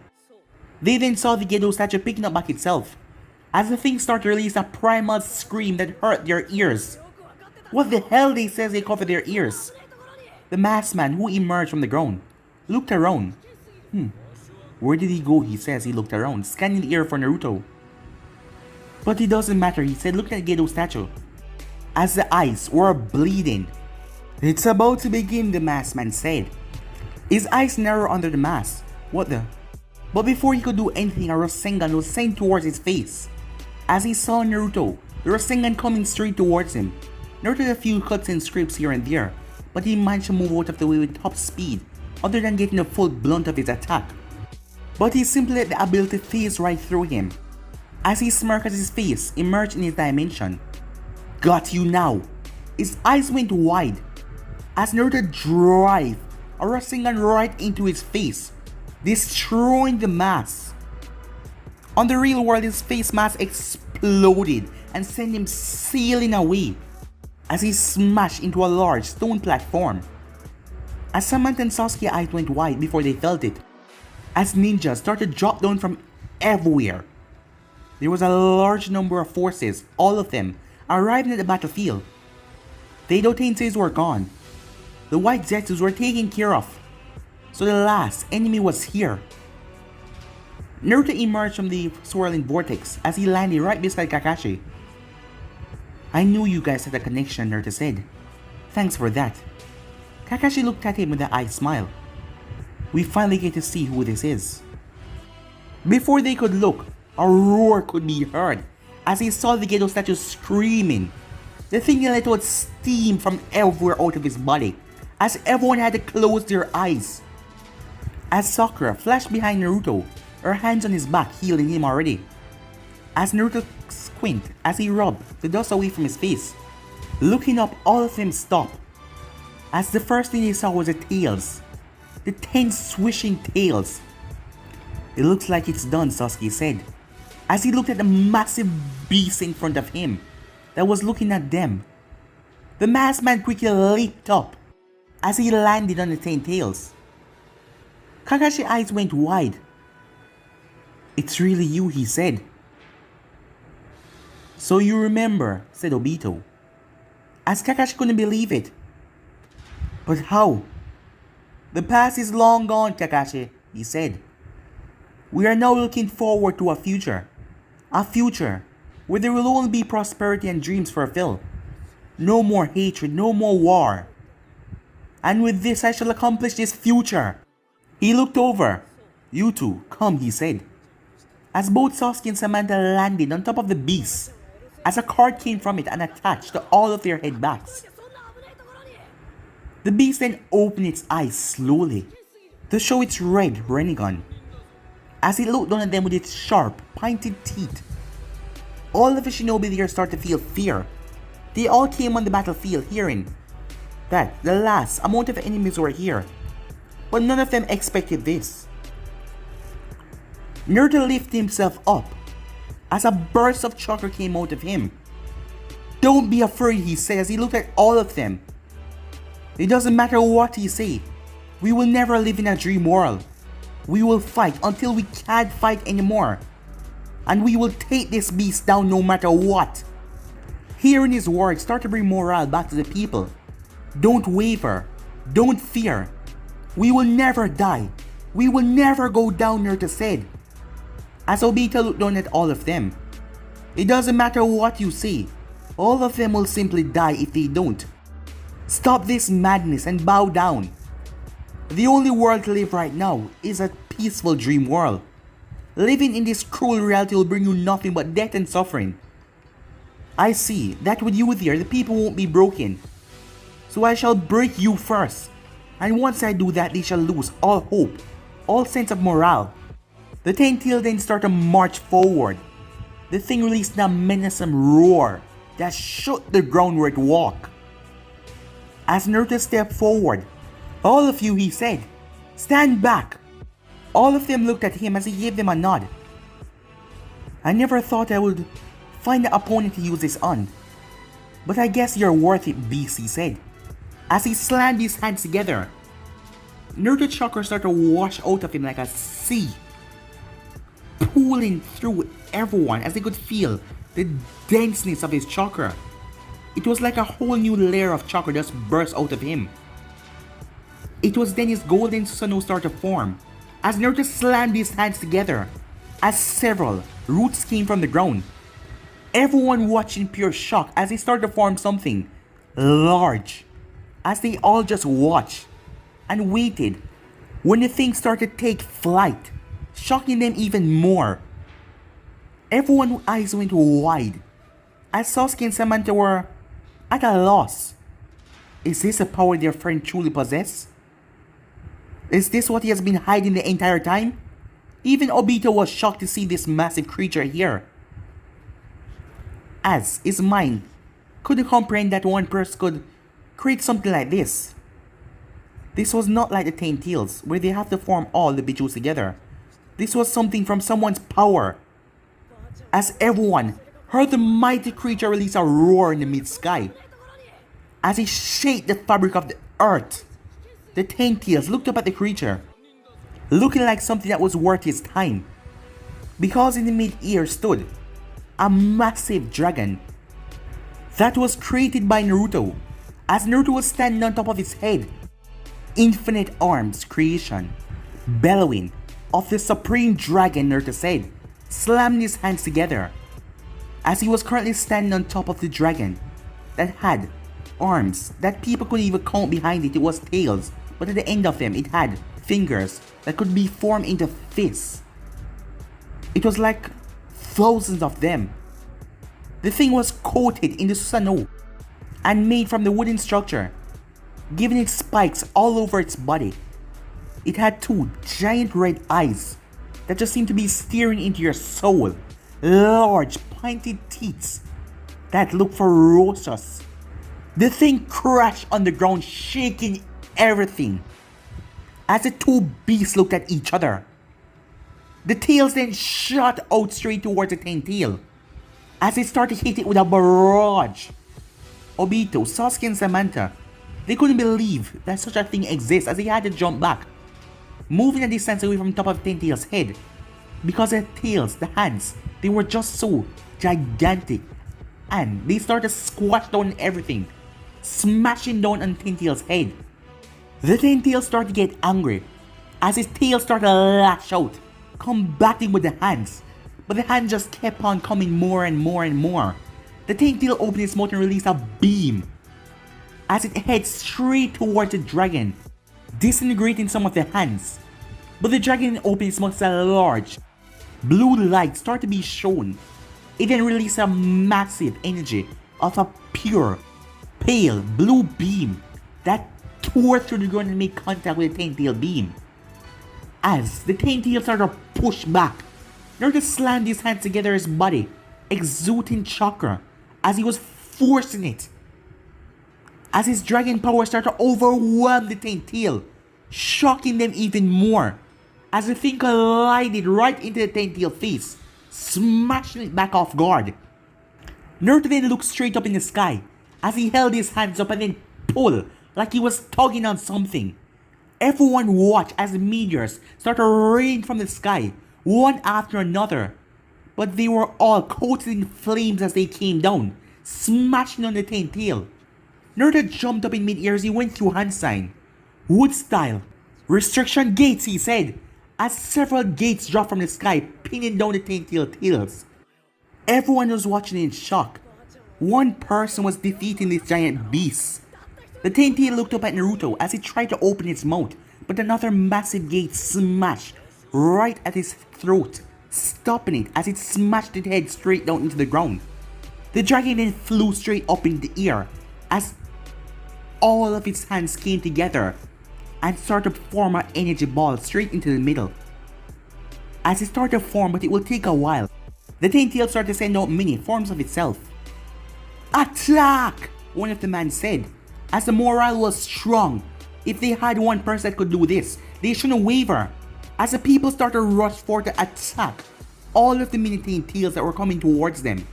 A: They then saw the Gedo statue picking up back itself. As the thing started to release a primal scream that hurt their ears. What the hell, they says, they covered their ears. The masked man who emerged from the ground looked around. Where did he go, he says. He looked around, scanning the air for Naruto. But it doesn't matter, he said, looking at Gedo statue. As the eyes were bleeding. It's about to begin, the masked man said. His eyes narrowed under the mask. What the? But before he could do anything, a Rasengan was sent towards his face. As he saw Naruto, the Rasengan coming straight towards him. Naruto had a few cuts and scrapes here and there, but he managed to move out of the way with top speed, other than getting the full blunt of his attack. But he simply let the ability phase right through him. As he smirked as his face emerged in his dimension. Got you now. His eyes went wide. As Naruto drove a Rasengan right into his face, destroying the mask. On the real world, his face mask exploded and sent him sailing away as he smashed into a large stone platform. As Samantha and Sasuke's eyes went wide before they felt it, as ninjas started to drop down from everywhere. There was a large number of forces, all of them, arriving at the battlefield. The Edo Tenseis were gone. The white Zetsus were taken care of. So the last enemy was here. Naruto emerged from the swirling vortex as he landed right beside Kakashi. I knew you guys had a connection, Naruto said. Thanks for that. Kakashi looked at him with an eye smile. We finally get to see who this is. Before they could look, a roar could be heard as he saw the Gedo statue screaming. The thing let out steam from everywhere out of his body as everyone had to close their eyes. As Sakura flashed behind Naruto, her hands on his back healing him already. As Naruto squinted as he rubbed the dust away from his face. Looking up, all of them stopped. As the first thing they saw was the tails. The 10 swishing tails. It looks like it's done, Sasuke said. As he looked at the massive beast in front of him that was looking at them. The masked man quickly leaped up as he landed on the 10 tails. Kakashi's eyes went wide. It's really you, he said. So you remember, said Obito. As Kakashi couldn't believe it. But how? The past is long gone, Kakashi, he said. We are now looking forward to a future. A future where there will only be prosperity and dreams fulfilled. No more hatred, no more war. And with this I shall accomplish this future. He looked over. You two, come, he said. As both Sasuke and Samantha landed on top of the beast, as a card came from it and attached to all of their head backs. The beast then opened its eyes slowly to show its red Rinnegan as it looked down at them with its sharp, pointed teeth. All of the shinobi there start to feel fear. They all came on the battlefield hearing that the last amount of enemies were here, but none of them expected this. Naruto lifted himself up as a burst of chakra came out of him. "Don't be afraid," he said as he looked at all of them. "It doesn't matter what he say. We will never live in a dream world. We will fight until we can't fight anymore. And we will take this beast down no matter what." Hearing his words started to bring morale back to the people. Don't waver. Don't fear. We will never die. We will never go down, Naruto said. As Obito looked down at all of them. "It doesn't matter what you say. All of them will simply die if they don't. Stop this madness and bow down. The only world to live right now is a peaceful dream world. Living in this cruel reality will bring you nothing but death and suffering. I see that with you there, the people won't be broken. So I shall break you first. And once I do that, they shall lose all hope, all sense of morale." The Ten-Tailed then started to march forward. The thing released a menacing roar that shook the ground where it walked. As Naruto stepped forward, "All of you," he said, "stand back." All of them looked at him as he gave them a nod. "I never thought I would find an opponent to use this on. But I guess you're worth it, beast," he said. As he slammed his hands together, Naruto chakra started to wash out of him like a sea, pulling through everyone as they could feel the denseness of his chakra. It was like a whole new layer of chakra just burst out of him. It was then his golden Susanoo started to form, as Naruto slammed his hands together, as several roots came from the ground. Everyone watched in pure shock as he started to form something large, as they all just watched and waited when the thing started to take flight, shocking them even more. Everyone's eyes went wide as Sasuke and Samantha were at a loss. Is this a power their friend truly possesses? Is this what he has been hiding the entire time? Even Obito was shocked to see this massive creature here, as his mind couldn't comprehend that one person could create something like this. This was not like the Ten-Tails, where they have to form all the Bijus together. This was something from someone's power, as everyone heard the mighty creature release a roar in the mid-sky. As he shaked the fabric of the earth, the Ten-Tails looked up at the creature, looking like something that was worth his time, because in the mid-air stood a massive dragon that was created by Naruto, as Naruto was standing on top of his head. Infinite arms creation, bellowing of the supreme dragon, Naruto said, slamming his hands together, as he was currently standing on top of the dragon that had arms that people couldn't even count. Behind it, it was tails, but at the end of them it had fingers that could be formed into fists. It was like thousands of them. The thing was coated in the Susanoo and made from the wooden structure, giving it spikes all over its body. It had two giant red eyes that just seemed to be staring into your soul, large pointed teeth that looked ferocious. The thing crashed on the ground, shaking everything as the two beasts looked at each other. The tails then shot out straight towards the Ten-Tail as it started to hit it with a barrage. Obito, Sasuke and Samantha, they couldn't believe that such a thing exists, as they had to jump back, moving a distance away from top of Ten-Tail's head, because the tails, the hands, they were just so gigantic, and they started to squash down everything, smashing down on Ten-Tail's head. The Ten-Tail started to get angry as his tail started to lash out, combating with the hands, but the hands just kept on coming more and more and more. The Ten-Tail opened its mouth and released a beam as it heads straight towards the dragon, disintegrating some of the hands. But the dragon opened its mouth as a large blue light started to be shown. It then released a massive energy of a pure, pale blue beam that tore through the ground and made contact with the Ten-Tail beam. As the Ten-Tail started to push back, Naruto slammed his hands together his body exuding chakra as he was forcing it. As his dragon power started to overwhelm the tail, shocking them even more. As the thing collided right into the tail face, smashing it back off guard. Naruto then looked straight up in the sky as he held his hands up and then pulled like he was tugging on something. Everyone watched as the meteors started raining from the sky, one after another. But they were all coated in flames as they came down, smashing on the tail. Naruto jumped up in mid-air as he went through hand sign. Wood style. Restriction gates, he said, as several gates dropped from the sky, pinning down the tails. Everyone was watching in shock. One person was defeating this giant beast. The tail looked up at Naruto as he tried to open its mouth, but another massive gate smashed right at his throat, stopping it as it smashed its head straight down into the ground. The dragon then flew straight up in the air as all of its hands came together and started to form an energy ball straight into the middle. As it started to form, but it will take a while, the tail started to send out many forms of itself. Attack! One of the men said, as the morale was strong. If they had one person that could do this, they shouldn't waver. As the people started to rush for to attack all of the mini tails that were coming towards them.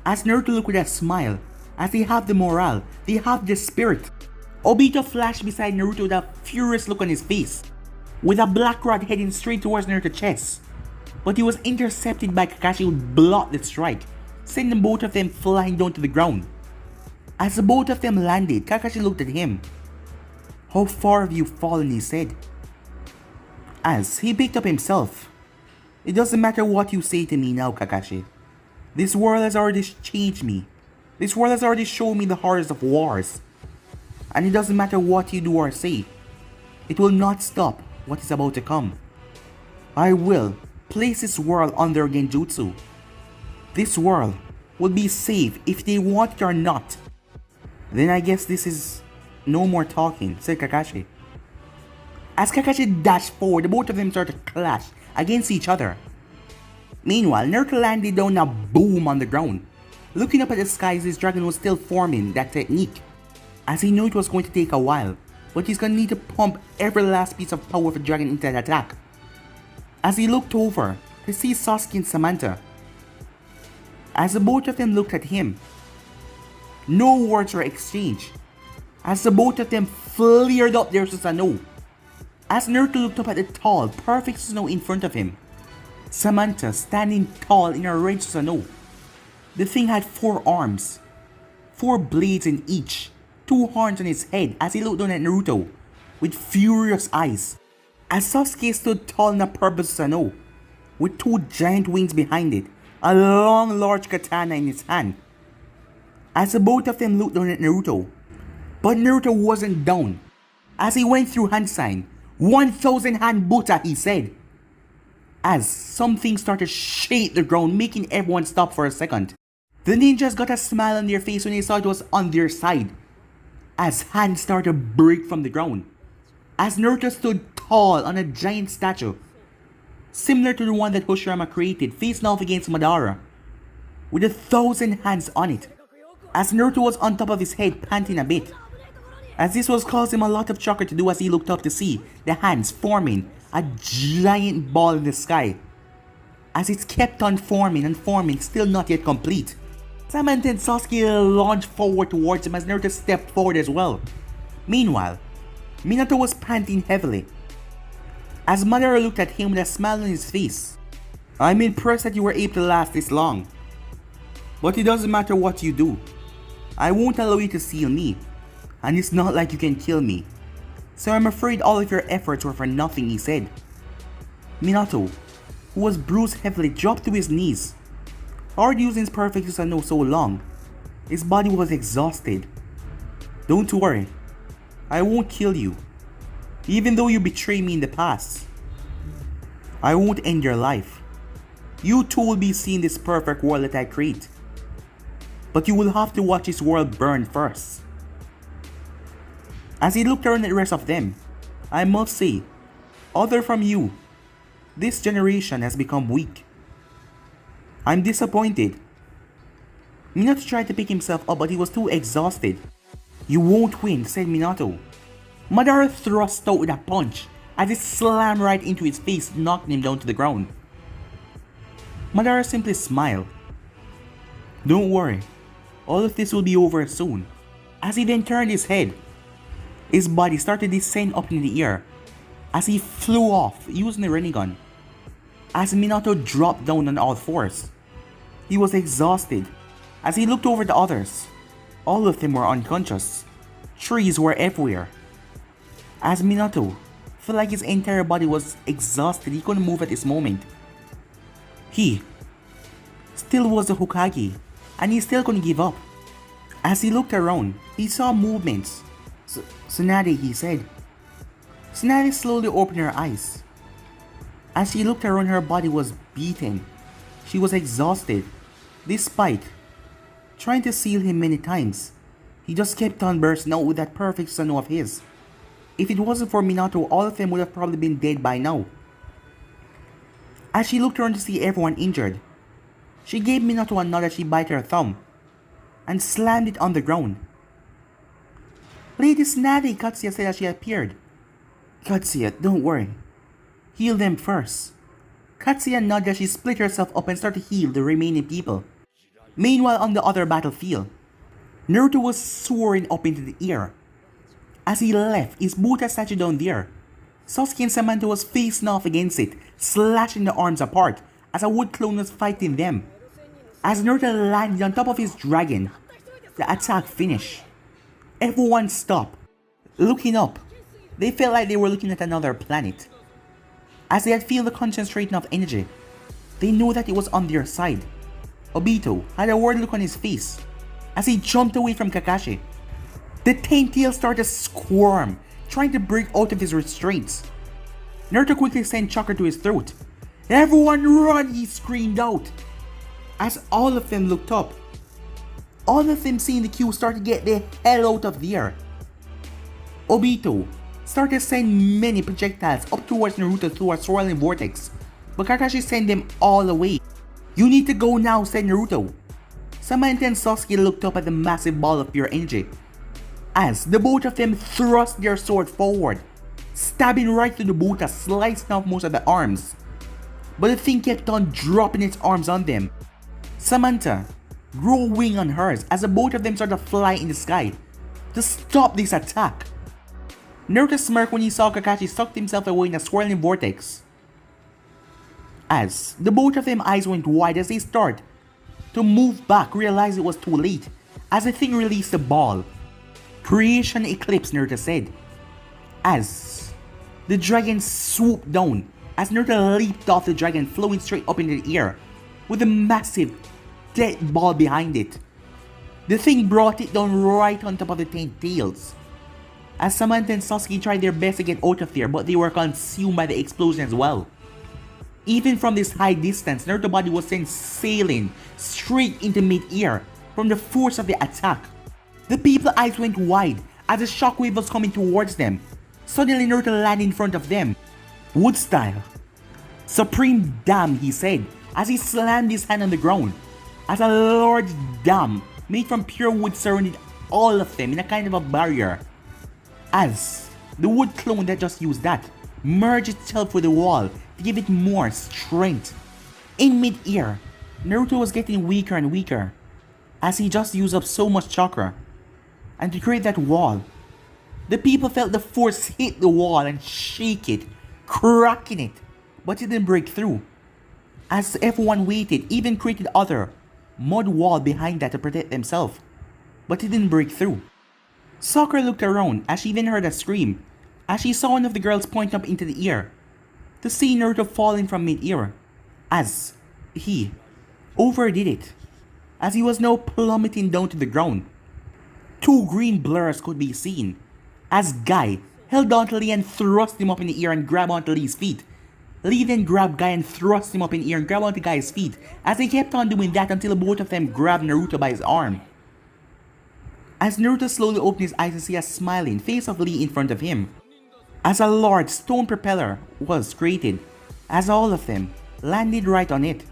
A: As Naruto looked with a smile, as they have the morale, they have the spirit. Obito flashed beside Naruto with a furious look on his face, with a black rod heading straight towards Naruto's chest. But he was intercepted by Kakashi who blocked the strike, sending both of them flying down to the ground. As the both of them landed, Kakashi looked at him. How far have you fallen, he said. As he picked up himself. It doesn't matter what you say to me now, Kakashi. This world has already changed me. This world has already shown me the horrors of wars. And it doesn't matter what you do or say. It will not stop what is about to come. I will place this world under genjutsu. This world will be safe if they want it or not. Then I guess this is no more talking, said Kakashi. As Kakashi dashed forward, the both of them started to clash against each other. Meanwhile, Naruto landed down a boom on the ground. Looking up at the skies, his dragon was still forming that technique. As he knew it was going to take a while, but he's gonna need to pump every last piece of power of the dragon into that attack. As he looked over to see Sasuke and Samantha. As the both of them looked at him, no words were exchanged. As the both of them flared up their Susanoo. As Naruto looked up at the tall, perfect Susanoo in front of him, Samantha standing tall in her red Susanoo. The thing had 4 arms, 4 blades in each, 2 horns on its head as he looked down at Naruto with furious eyes. As Sasuke stood tall in a purple Susanoo, with 2 giant wings behind it, a long large katana in his hand. As the both of them looked down at Naruto, but Naruto wasn't down. As he went through hand sign, 1,000 hand buta, he said. As something started to shake the ground, making everyone stop for a second. The ninjas got a smile on their face when they saw it was on their side, as hands started to break from the ground. As Naruto stood tall on a giant statue, similar to the one that Hoshirama created, facing off against Madara, with 1,000 hands on it. As Naruto was on top of his head, panting a bit, as this was causing him a lot of chakra to do as he looked up to see the hands forming a giant ball in the sky. As it kept on forming and forming, still not yet complete. Samantha and Sasuke launched forward towards him as Naruto stepped forward as well. Meanwhile, Minato was panting heavily. As Madara looked at him with a smile on his face. I'm impressed that you were able to last this long. But it doesn't matter what you do. I won't allow you to seal me. And it's not like you can kill me. So I'm afraid all of your efforts were for nothing, he said. Minato, who was bruised heavily, dropped to his knees. Already using his perfect Susanoo so long, his body was exhausted. Don't worry, I won't kill you. Even though you betrayed me in the past, I won't end your life. You too will be seeing this perfect world that I create. But you will have to watch this world burn first. As he looked around at the rest of them, I must say, other from you, this generation has become weak. I'm disappointed Minato tried to pick himself up but he was too exhausted. "You won't win," said Minato. Madara thrust out with a punch as it slammed right into his face, knocking him down to the ground. Madara simply smiled. "Don't worry, all of this will be over soon." As he then turned his head, his body started to descend up in the air as he flew off using the Rinnegan. As Minato dropped down on all fours, he was exhausted. As he looked over the others, all of them were unconscious. Trees were everywhere. As Minato felt like his entire body was exhausted, he couldn't move at this moment. He still was the Hokage, and he still couldn't give up. As he looked around, he saw movements. "Tsunade," he said. Tsunade slowly opened her eyes. As she looked around, her body was beaten. She was exhausted. Despite trying to seal him many times, he just kept on bursting out with that perfect Suno of his. If it wasn't for Minato, all of them would have probably been dead by now. As she looked around to see everyone injured, she gave Minato a nod as she bit her thumb and slammed it on the ground. "Lady Tsunade," Katsuya said as she appeared. "Katsuya, don't worry. Heal them first." Katsuya nodded as she split herself up and started to heal the remaining people. Meanwhile, on the other battlefield, Naruto was soaring up into the air. As he left his Buddha statue down there, Sasuke and Samantha was facing off against it, slashing the arms apart as a wood clone was fighting them. As Naruto landed on top of his dragon, the attack finished. Everyone stopped. Looking up, they felt like they were looking at another planet. As they had felt the concentration of energy, they knew that it was on their side. Obito had a worried look on his face as he jumped away from Kakashi. The Ten-Tail started to squirm, trying to break out of his restraints. Naruto quickly sent chakra to his throat. "Everyone run!" he screamed out. As all of them looked up, all of them seeing the queue started to get the hell out of there. Obito started to send many projectiles up towards Naruto through a swirling vortex, but Kakashi sent them all away. "You need to go now," said Naruto. Samantha and Sasuke looked up at the massive ball of pure energy as the both of them thrust their sword forward, stabbing right through the Buddha, slicing off most of the arms. But the thing kept on dropping its arms on them. Samantha grew a wing on hers as the both of them started to fly in the sky to stop this attack. Naruto smirked when he saw Kakashi sucked himself away in a swirling vortex. As the both of them eyes went wide as they started to move back, realized it was too late as the thing released the ball. "Creation Eclipse," Naruto said. As the dragon swooped down, as Naruto leaped off the dragon, flowing straight up into the air with a massive dead ball behind it. The thing brought it down right on top of the Ten-Tails. As Samantha and Sasuke tried their best to get out of there, but they were consumed by the explosion as well. Even from this high distance, Naruto's body was sent sailing straight into mid-air from the force of the attack. The people's eyes went wide as the shockwave was coming towards them. Suddenly Naruto landed in front of them, wood style. "Supreme Dam," he said as he slammed his hand on the ground, as a large dam made from pure wood surrounded all of them in a kind of a barrier. As the wood clone that just used that merged itself with the wall to give it more strength. In mid-air, Naruto was getting weaker and weaker as he just used up so much chakra. And to create that wall, the people felt the force hit the wall and shake it, cracking it, but it didn't break through. As everyone waited, even created other mud wall behind that to protect themselves, but it didn't break through. Sakura looked around as she then heard a scream as she saw one of the girls point up into the air to see Naruto falling from mid-air, as he overdid it, as he was now plummeting down to the ground. Two green blurs could be seen as Guy held onto Lee and thrust him up in the air and grabbed onto Lee's feet. Lee then grabbed Guy and thrust him up in the air and grabbed onto Guy's feet as they kept on doing that until both of them grabbed Naruto by his arm. As Naruto slowly opened his eyes to see a smiling face of Lee in front of him, as a large stone propeller was created, as all of them landed right on it.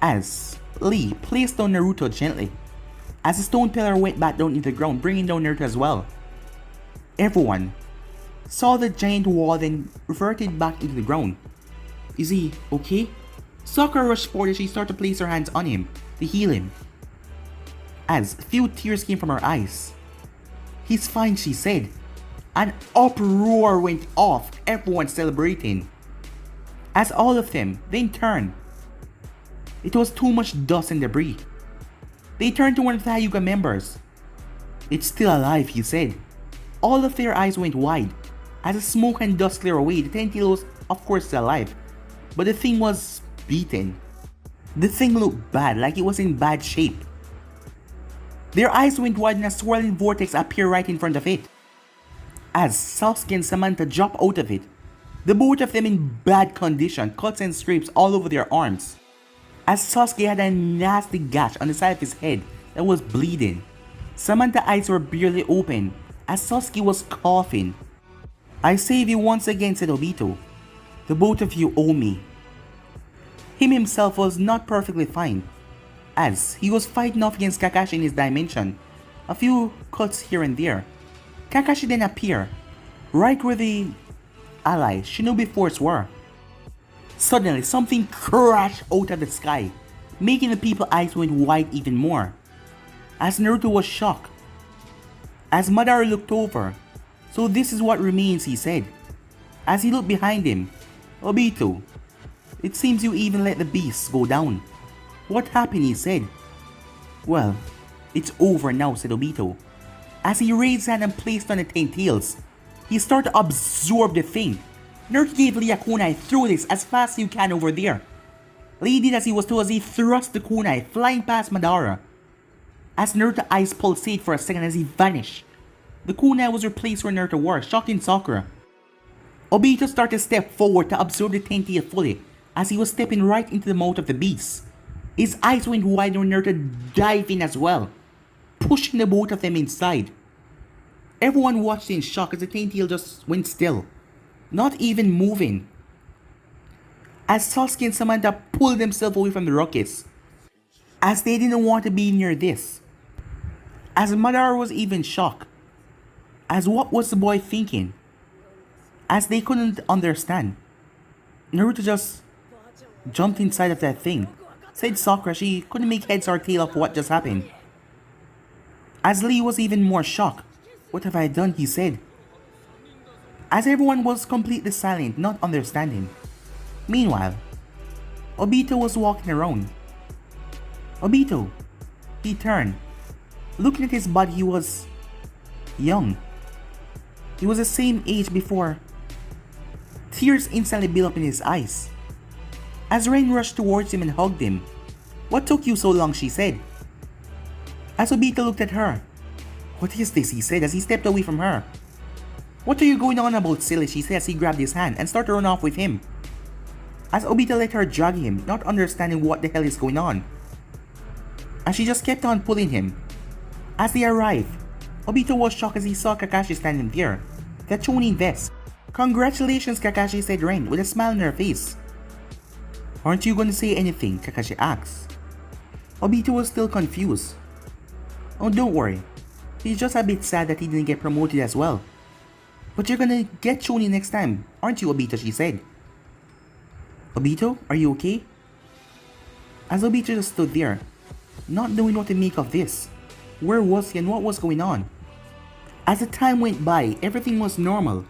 A: As Lee placed down Naruto gently, as the stone pillar went back down into the ground, bringing down Naruto as well. Everyone saw the giant wall then reverted back into the ground. Is he okay? Sakura rushed forward as she started to place her hands on him to heal him, as few tears came from her eyes. He's fine, she said. An uproar went off, everyone celebrating, as all of them then turned. It was too much dust and debris. They turned to one of the Hyuga members. It's still alive, he said. All of their eyes went wide. As the smoke and dust cleared away, the Tentacle was of course still alive, but the thing was beaten. The thing looked bad, like it was in bad shape. Their eyes went wide and a swirling vortex appeared right in front of it. As Sasuke and Samantha dropped out of it, the both of them in bad condition, cuts and scrapes all over their arms. As Sasuke had a nasty gash on the side of his head that was bleeding. Samantha's eyes were barely open as Sasuke was coughing. I save you once again, said Obito. The both of you owe me. Him himself was not perfectly fine, as he was fighting off against Kakashi in his dimension. A few cuts here and there. Kakashi then appeared, right where the allies Shinobi Force were. Suddenly, something crashed out of the sky, making the people's eyes went wide even more. As Naruto was shocked. As Madara looked over, so this is what remains, he said. As he looked behind him, Obito, it seems you even let the beasts go down. What happened, he said. Well, it's over now, said Obito. As he raised his hand and placed on the Tails, he started to absorb the thing. Naruto gave Lee a kunai, throw this as fast as you can over there. Lee did as he was told as he thrust the kunai, flying past Madara. As Naruto's eyes pulsated for a second as he vanished. The kunai was replaced where Naruto was, shocking Sakura. Obito started to step forward to absorb the Tail fully, as he was stepping right into the mouth of the beast. His eyes went wide when Naruto dived in as well, pushing the both of them inside. Everyone watched in shock as the Tail just went still, not even moving. As Sasuke and Samantha pulled themselves away from the ruckus, as they didn't want to be near this. As Madara was even shocked, as what was the boy thinking? As they couldn't understand. Naruto just jumped inside of that thing, said Sakura. She couldn't make heads or tail of what just happened. As Lee was even more shocked. What have I done, he said. As everyone was completely silent, not understanding. Meanwhile, Obito was walking around. Obito, he turned. Looking at his body, he was young. He was the same age before. Tears instantly built up in his eyes. As Ren rushed towards him and hugged him. What took you so long, she said. As Obito looked at her. What is this, he said as he stepped away from her. What are you going on about, silly, she said as he grabbed his hand and started to run off with him. As Obito let her drag him, not understanding what the hell is going on. As she just kept on pulling him. As they arrived, Obito was shocked as he saw Kakashi standing there, the Chunin vest. Congratulations, Kakashi, said Ren with a smile on her face. Aren't you going to say anything? Kakashi asked. Obito was still confused. Oh, don't worry. He's just a bit sad that he didn't get promoted as well. But you're gonna get Chunin next time, aren't you, Obito, she said. Obito, are you okay? As Obito just stood there, not knowing what to make of this. Where was he and what was going on? As the time went by, everything was normal.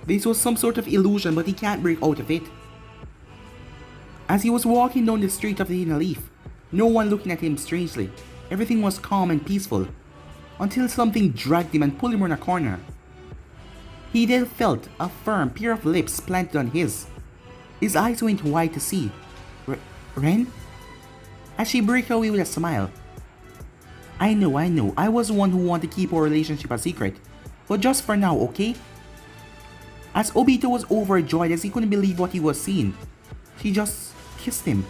A: This was some sort of illusion, but he can't break out of it. As he was walking down the street of the Hidden Leaf, no one looking at him strangely, everything was calm and peaceful, until something dragged him and pulled him around a corner. He then felt a firm pair of lips planted on his. His eyes went wide to see. Ren? As she broke away with a smile. I know, I was the one who wanted to keep our relationship a secret, but just for now, okay? As Obito was overjoyed as he couldn't believe what he was seeing, she just kissed him.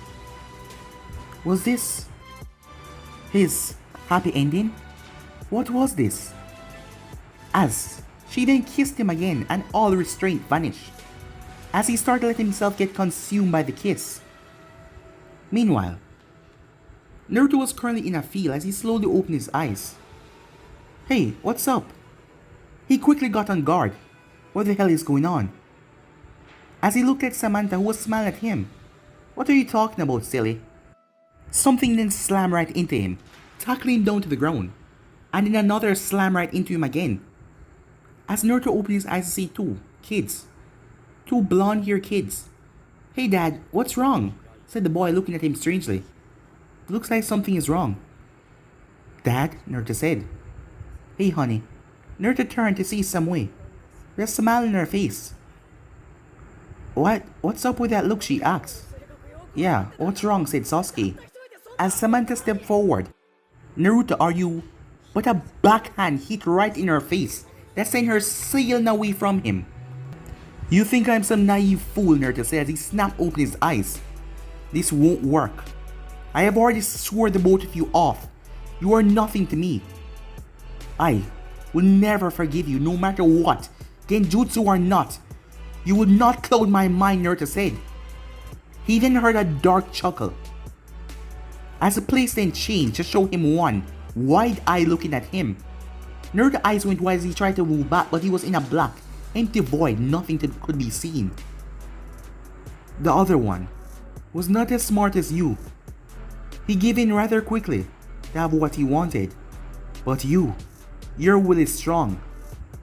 A: Was this his happy ending? What was this? As she then kissed him again and all restraint vanished, as he started to let himself get consumed by the kiss. Meanwhile, Naruto was currently in a feel as he slowly opened his eyes. Hey, what's up? He quickly got on guard. What the hell is going on? As he looked at Samantha, who was smiling at him. What are you talking about, silly? Something then slammed right into him, tackling him down to the ground. And then another slam right into him again. As Naruto opened his eyes to see two kids. Two blonde-haired kids. Hey dad, what's wrong? Said the boy, looking at him strangely. Looks like something is wrong. Dad, Naruto said. Hey honey. Naruto turned to see Samui. There's a smile on her face. What's up with that look, she asked. Yeah, what's wrong, said Sasuke. As Samantha stepped forward. Naruto, are you? But a backhand hit right in her face that sent her sailing away from him. You think I'm some naive fool, Naruto said as he snapped open his eyes. This won't work. I have already swore the both of you off. You are nothing to me. I will never forgive you no matter what, genjutsu or not. You will not cloud my mind, Naruto said. He then heard a dark chuckle. As the place then changed to show him one wide eye looking at him. Naruto's eyes went wide as he tried to move back, but he was in a black, empty void, nothing could be seen. The other one was not as smart as you. He gave in rather quickly to have what he wanted. But your will is strong,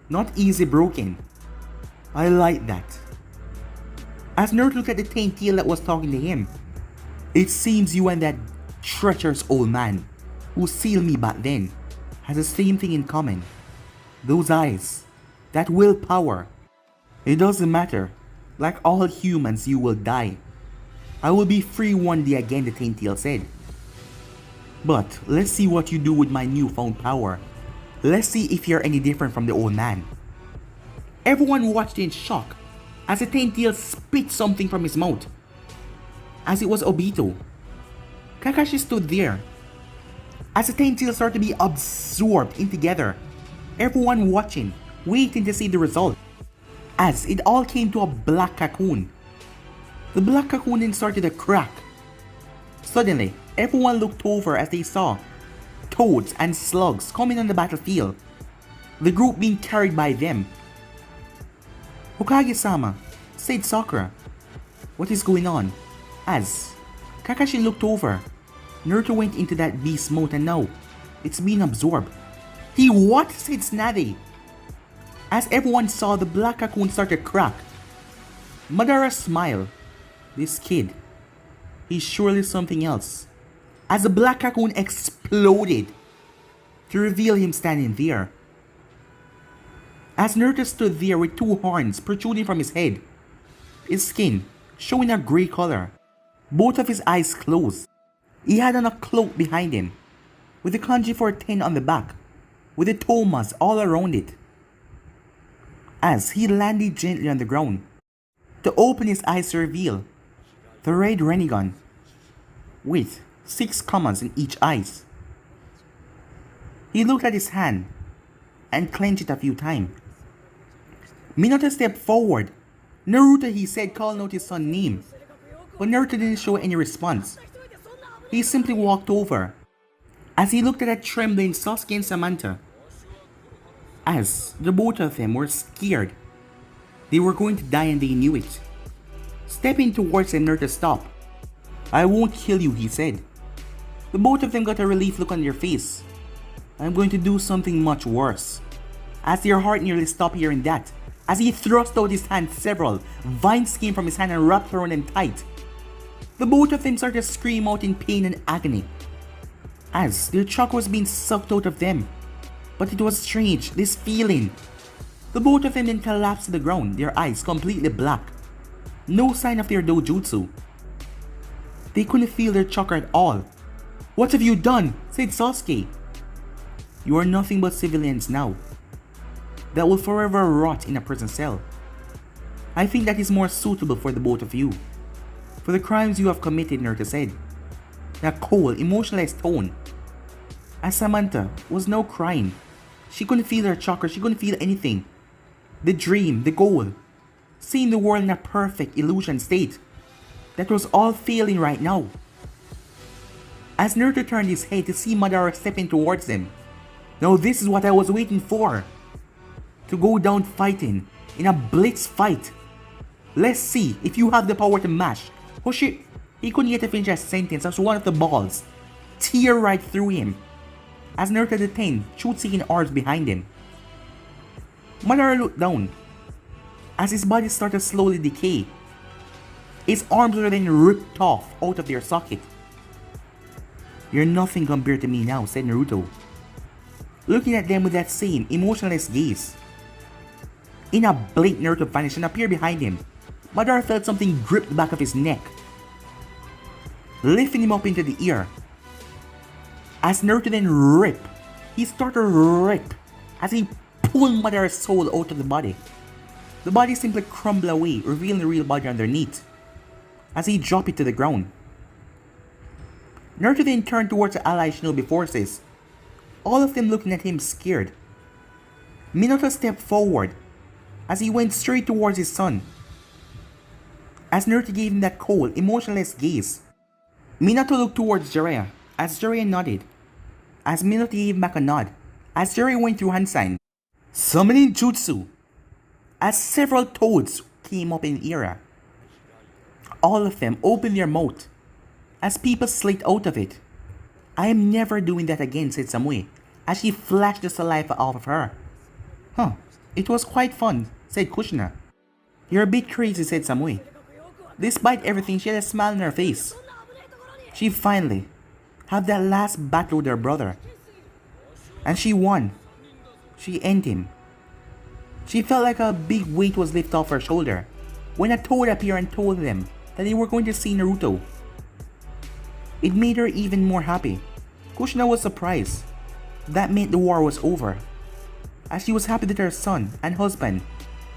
A: not easy broken. I like that. As Naruto looked at the tame tail that was talking to him, it seems you and that treacherous old man who sealed me back then has the same thing in common. Those eyes, that willpower. It doesn't matter. Like all humans, you will die. I will be free one day again, the tame tail said. But let's see what you do with my newfound power. Let's see if you're any different from the old man. Everyone watched in shock as the tame tail spit something from his mouth. As it was Obito. Kakashi stood there. As the tame tail started to be absorbed in together, everyone watching, waiting to see the result. As it all came to a black cocoon. The black cocoon then started to crack. Suddenly, everyone looked over as they saw toads and slugs coming on the battlefield, the group being carried by them. Hokage-sama, said Sakura. What is going on? As Kakashi looked over, Naruto went into that beast's mouth and now it's being absorbed. He what? Said Tsunade. As everyone saw the black cocoon start to crack. Madara smiled. This kid, he's surely something else. As the black cocoon exploded to reveal him standing there. As Naruto stood there with two horns protruding from his head, his skin showing a grey color, both of his eyes closed. He had on a cloak behind him, with the kanji for 10 on the back, with the tomas all around it. As he landed gently on the ground, to open his eyes to reveal the red Rinnegan, with 6 commas in each eyes. He looked at his hand and clenched it a few times. Minato stepped forward. Naruto, he said, calling out his son's name. But Naruto didn't show any response. He simply walked over as he looked at that trembling Sasuke and Samantha. As the both of them were scared. They were going to die and they knew it. Stepping towards them, Naruto stopped. I won't kill you, he said. The both of them got a relief look on their face. I'm going to do something much worse. As their heart nearly stopped hearing that, as he thrust out his hand, several vines came from his hand and wrapped around them tight. The both of them started to scream out in pain and agony, as their chakra was being sucked out of them. But it was strange, this feeling. The both of them then collapsed to the ground, their eyes completely black. No sign of their dojutsu. They couldn't feel their chakra at all. What have you done? Said Sasuke. You are nothing but civilians now, that will forever rot in a prison cell. I think that is more suitable for the both of you. For the crimes you have committed, Naruto said. That cold, emotionless tone. As Samantha was now crying. She couldn't feel her chakra, she couldn't feel anything. The dream, the goal. Seeing the world in a perfect illusion state. That was all failing right now. as Naruto turned his head to see Madara stepping towards them. Now this is what I was waiting for. To go down fighting in a blitz fight. Let's see if you have the power to mash. Oh shit, he couldn't get to finish that sentence as one of the balls tear right through him. As Naruto detained, truth-seeking orbs behind him. Madara looked down as his body started to slowly decay. His arms were then ripped off out of their socket. You're nothing compared to me now, said Naruto, looking at them with that same emotionless gaze. In a blink, Naruto vanished and appeared behind him. Madara felt something grip the back of his neck, lifting him up into the air. As Naruto then he started to rip as he pulled Madara's soul out of the body. The body simply crumbled away, revealing the real body underneath, as he dropped it to the ground. Naruto then turned towards the allied shinobi forces, all of them looking at him scared. Minato stepped forward as he went straight towards his son. As Naruto gave him that cold, emotionless gaze, Minato looked towards Jiraiya as Jiraiya nodded. As Minato gave back a nod, as Jiraiya went through hand sign, summoning jutsu, as several toads came up in the air. All of them opened their mouth as people slid out of it. I am never doing that again, said Samui, as she flashed the saliva off of her. Huh, it was quite fun, said Kushina. You're a bit crazy, said Samui. Despite everything, she had a smile on her face. She finally had that last battle with her brother. And she won. She ended him. She felt like a big weight was lifted off her shoulder when a toad appeared and told them that they were going to see Naruto. It made her even more happy. Kushina was surprised. That meant the war was over, as she was happy that her son and husband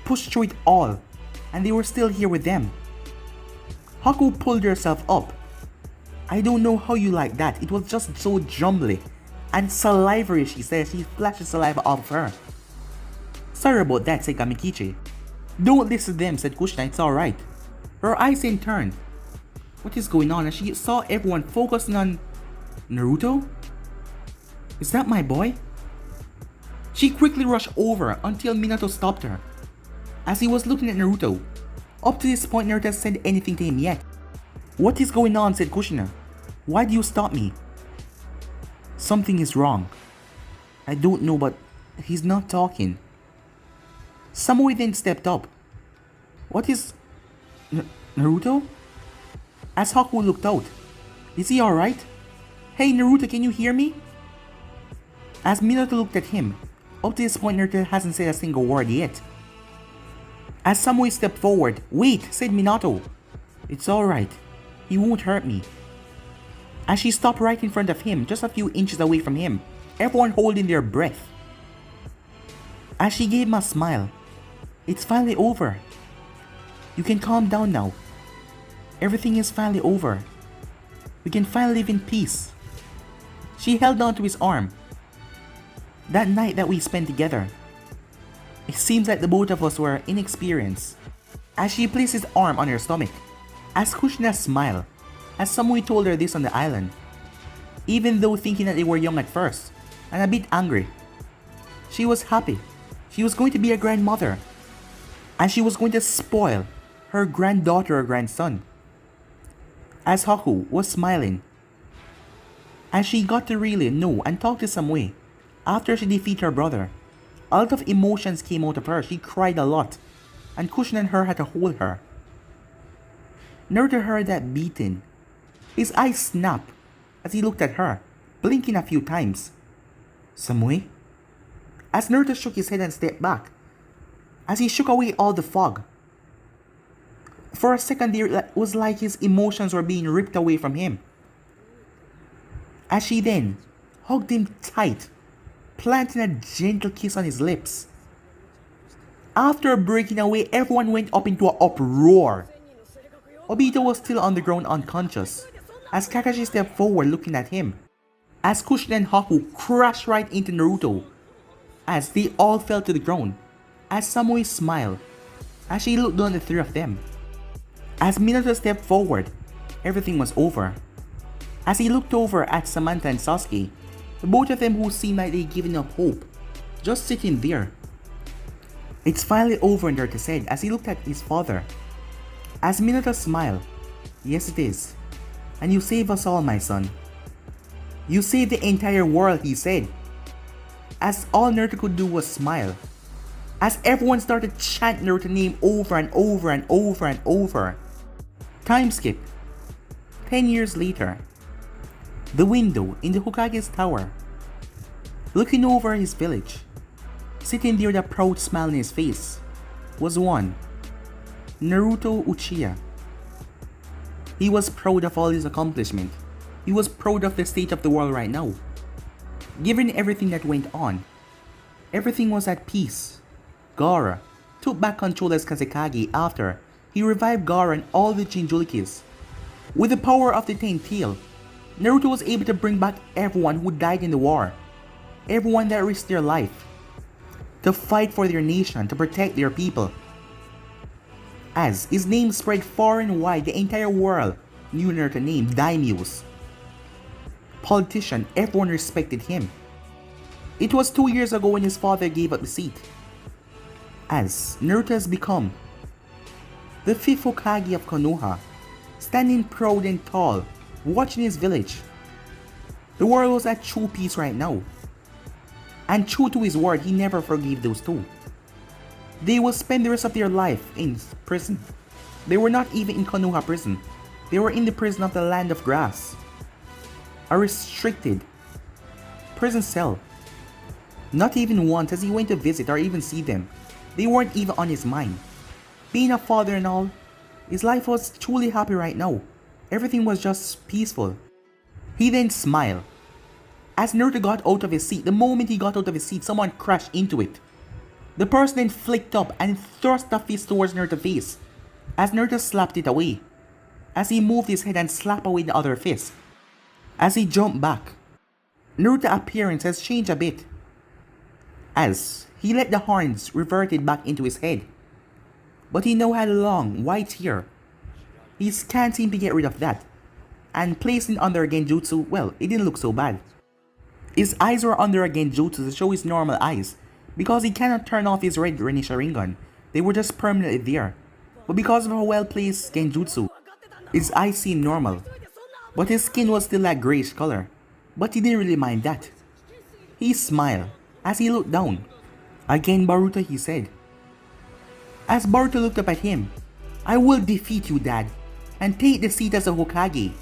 A: pushed through it all and they were still here with them. Haku pulled herself up. I don't know how you like that. It was just so jumbly and salivary, she said. She flashed the saliva off of her. Sorry about that, said Kamikichi. Don't listen to them, said Kushina. It's alright. Her eyes then turned. What is going on? And she saw everyone focusing on Naruto? Is that my boy? She quickly rushed over until Minato stopped her. As he was looking at Naruto. Up to this point, Naruto hasn't said anything to him yet. What is going on, said Kushina. Why do you stop me? Something is wrong. I don't know, but he's not talking. Samui then stepped up. What is... Naruto? As Haku looked out. Is he alright? Hey Naruto, can you hear me? As Minato looked at him. Up to this point, Naruto hasn't said a single word yet. As Samui stepped forward. Wait, said Minato. It's alright. He won't hurt me. As she stopped right in front of him, just a few inches away from him, everyone holding their breath. As she gave him a smile. It's finally over. You can calm down now. Everything is finally over. We can finally live in peace. She held on to his arm. That night that we spent together, it seems like the both of us were inexperienced. As she placed his arm on her stomach, as Kushina smiled, as Samui told her this on the island, even though thinking that they were young at first, and a bit angry. She was happy. She was going to be a grandmother, and she was going to spoil her granddaughter or grandson. As Haku was smiling, as she got to really know and talk to Samui after she defeated her brother, a lot of emotions came out of her. She cried a lot, and Kushina and her had to hold her. Naruto heard that beating. His eyes snapped as he looked at her, blinking a few times. Samui? As Naruto shook his head and stepped back, as he shook away all the fog. For a second there, it was like his emotions were being ripped away from him. As she then hugged him tight, planting a gentle kiss on his lips. After breaking away, everyone went up into an uproar. Obito was still on the ground unconscious, as Kakashi stepped forward looking at him. As Kushina and Haku crashed right into Naruto, as they all fell to the ground. As Samui smiled, as she looked down at the three of them. As Minato stepped forward, everything was over. As he looked over at Samantha and Sasuke, the both of them who seemed like they'd given up hope, just sitting there. It's finally over, Naruto said as he looked at his father. As Minato smiled, yes it is. And you saved us all, my son. You saved the entire world, he said. As all Naruto could do was smile. As everyone started chanting Naruto's name over and over and over and over. Time skip. 10 years later. The window in the Hokage's tower. Looking over his village. Sitting there with a proud smile on his face. Was one. Naruto Uchiha. He was proud of all his accomplishment. He was proud of the state of the world right now. Given everything that went on, everything was at peace. Gaara took back control as Kazekage after he revived Gaara and all the Jinchurikis. With the power of the 10th tail, Naruto was able to bring back everyone who died in the war. Everyone that risked their life to fight for their nation, to protect their people. As his name spread far and wide, the entire world knew Naruto's name, daimyos. Politician, everyone respected him. It was 2 years ago when his father gave up the seat. As Naruto has become the 5th Hokage of Konoha, standing proud and tall, watching his village. The world was at true peace right now. And true to his word, he never forgave those two. They will spend the rest of their life in prison. They were not even in Konoha prison. They were in the prison of the Land of Grass. A restricted prison cell. Not even once as he went to visit or even see them. They weren't even on his mind. Being a father and all, his life was truly happy right now. Everything was just peaceful. He then smiled. As Naruto got out of his seat, the moment he got out of his seat, someone crashed into it. The person then flicked up and thrust a fist towards Naruto's face, as Naruto slapped it away. As he moved his head and slapped away the other fist. As he jumped back, Naruto's appearance has changed a bit. As he let the horns reverted back into his head. But he now had long, white hair. He can't seem to get rid of that. And placing under a genjutsu, well, it didn't look so bad. His eyes were under a genjutsu to show his normal eyes, because he cannot turn off his red Rinne Sharingan. They were just permanently there. But because of a well-placed genjutsu, his eyes seemed normal. But his skin was still that grayish color. But he didn't really mind that. He smiled as he looked down. Again, Boruto, he said. As Boruto looked up at him, I will defeat you, Dad, and take the seat as a Hokage.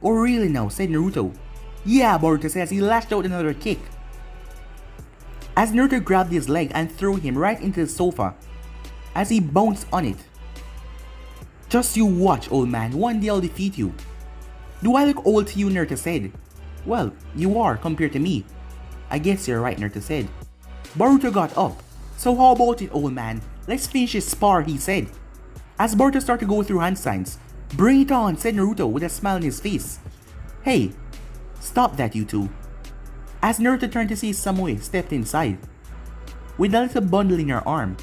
A: Oh really now, said Naruto. Yeah, Boruto said as he lashed out another kick. As Naruto grabbed his leg and threw him right into the sofa, as he bounced on it. Just you watch, old man, one day I'll defeat you. Do I look old to you, Naruto said. Well, you are compared to me. I guess you're right, Naruto said. Boruto got up. So how about it, old man? Let's finish this spar, he said. As Boruto started to go through hand signs. Bring it on, said Naruto with a smile on his face. Hey, stop that, you two. As Naruto turned to see Samui stepped inside, with a little bundle in her arm.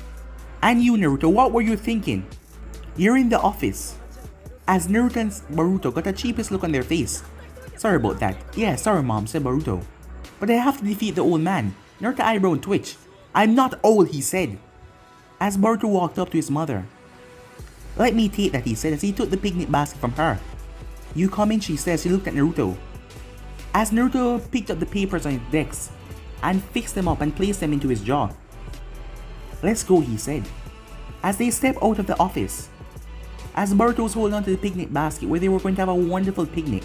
A: And you, Naruto, what were you thinking? You're in the office. As Naruto and Boruto got the cheapest look on their face. Sorry about that. Yeah, sorry mom, said Boruto. But I have to defeat the old man. Naruto's eyebrow twitched. I'm not old, he said. As Boruto walked up to his mother. Let me take that, he said as he took the picnic basket from her. You come in, she says. She looked at Naruto. As Naruto picked up the papers on his desk and fixed them up and placed them into his jaw. Let's go, he said. As they stepped out of the office. As Boruto was holding on to the picnic basket where they were going to have a wonderful picnic.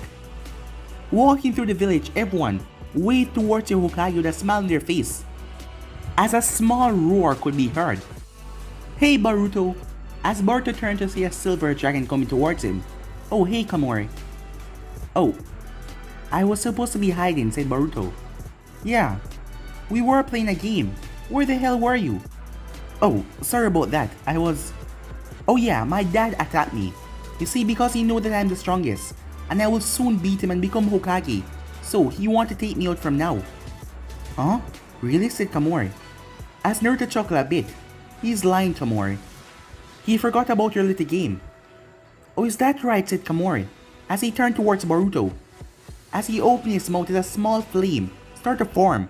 A: Walking through the village, everyone waved towards the Hokage with a smile on their face. As a small roar could be heard. Hey Boruto! As Boruto turned to see a silver dragon coming towards him. Oh hey Kamori. Oh, I was supposed to be hiding, said Boruto. Yeah, we were playing a game. Where the hell were you? Oh, sorry about that. I was... Oh yeah, my dad attacked me. You see, because he knew that I'm the strongest, and I will soon beat him and become Hokage. So he wanted to take me out from now. Huh? Really? Said Kamori. As Naruto chuckled a bit. He's lying, Kamori. He forgot about your little game. Oh, is that right? Said Kamori, as he turned towards Boruto. As he opened his mouth, a small flame started to form.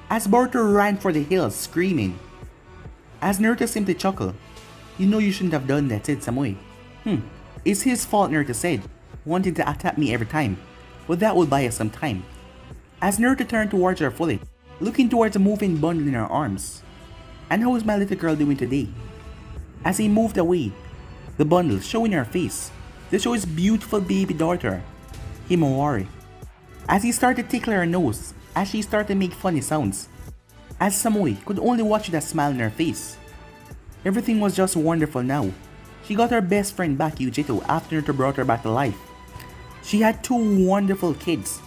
A: As Boruto ran for the hills, screaming. As Naruto seemed to chuckle. You know you shouldn't have done that, said Samui. It's his fault, Naruto said, wanting to attack me every time. But that will buy us some time. As Naruto turned towards her fully, looking towards a moving bundle in her arms. And how is my little girl doing today? As he moved away, the bundle showing her face, to show his beautiful baby daughter, Himawari. As he started to tickle her nose, as she started to make funny sounds, as Samui could only watch with a smile on her face. Everything was just wonderful now. She got her best friend back, Yujito, after Naruto brought her back to life. She had 2 wonderful kids.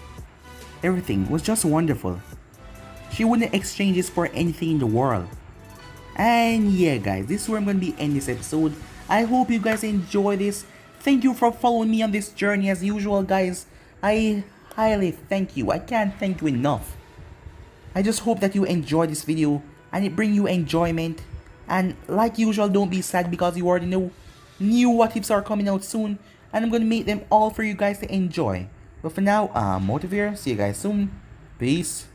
A: Everything was just wonderful. She wouldn't exchange this for anything in the world. And yeah guys, this is where I'm going to be ending this episode. I hope you guys enjoy this. Thank you for following me on this journey as usual guys. I highly thank you. I can't thank you enough. I just hope that you enjoy this video and it bring you enjoyment. And like usual, don't be sad because you already know new what ifs are coming out soon. And I'm going to make them all for you guys to enjoy. But for now, I'm Motivator. See you guys soon. Peace.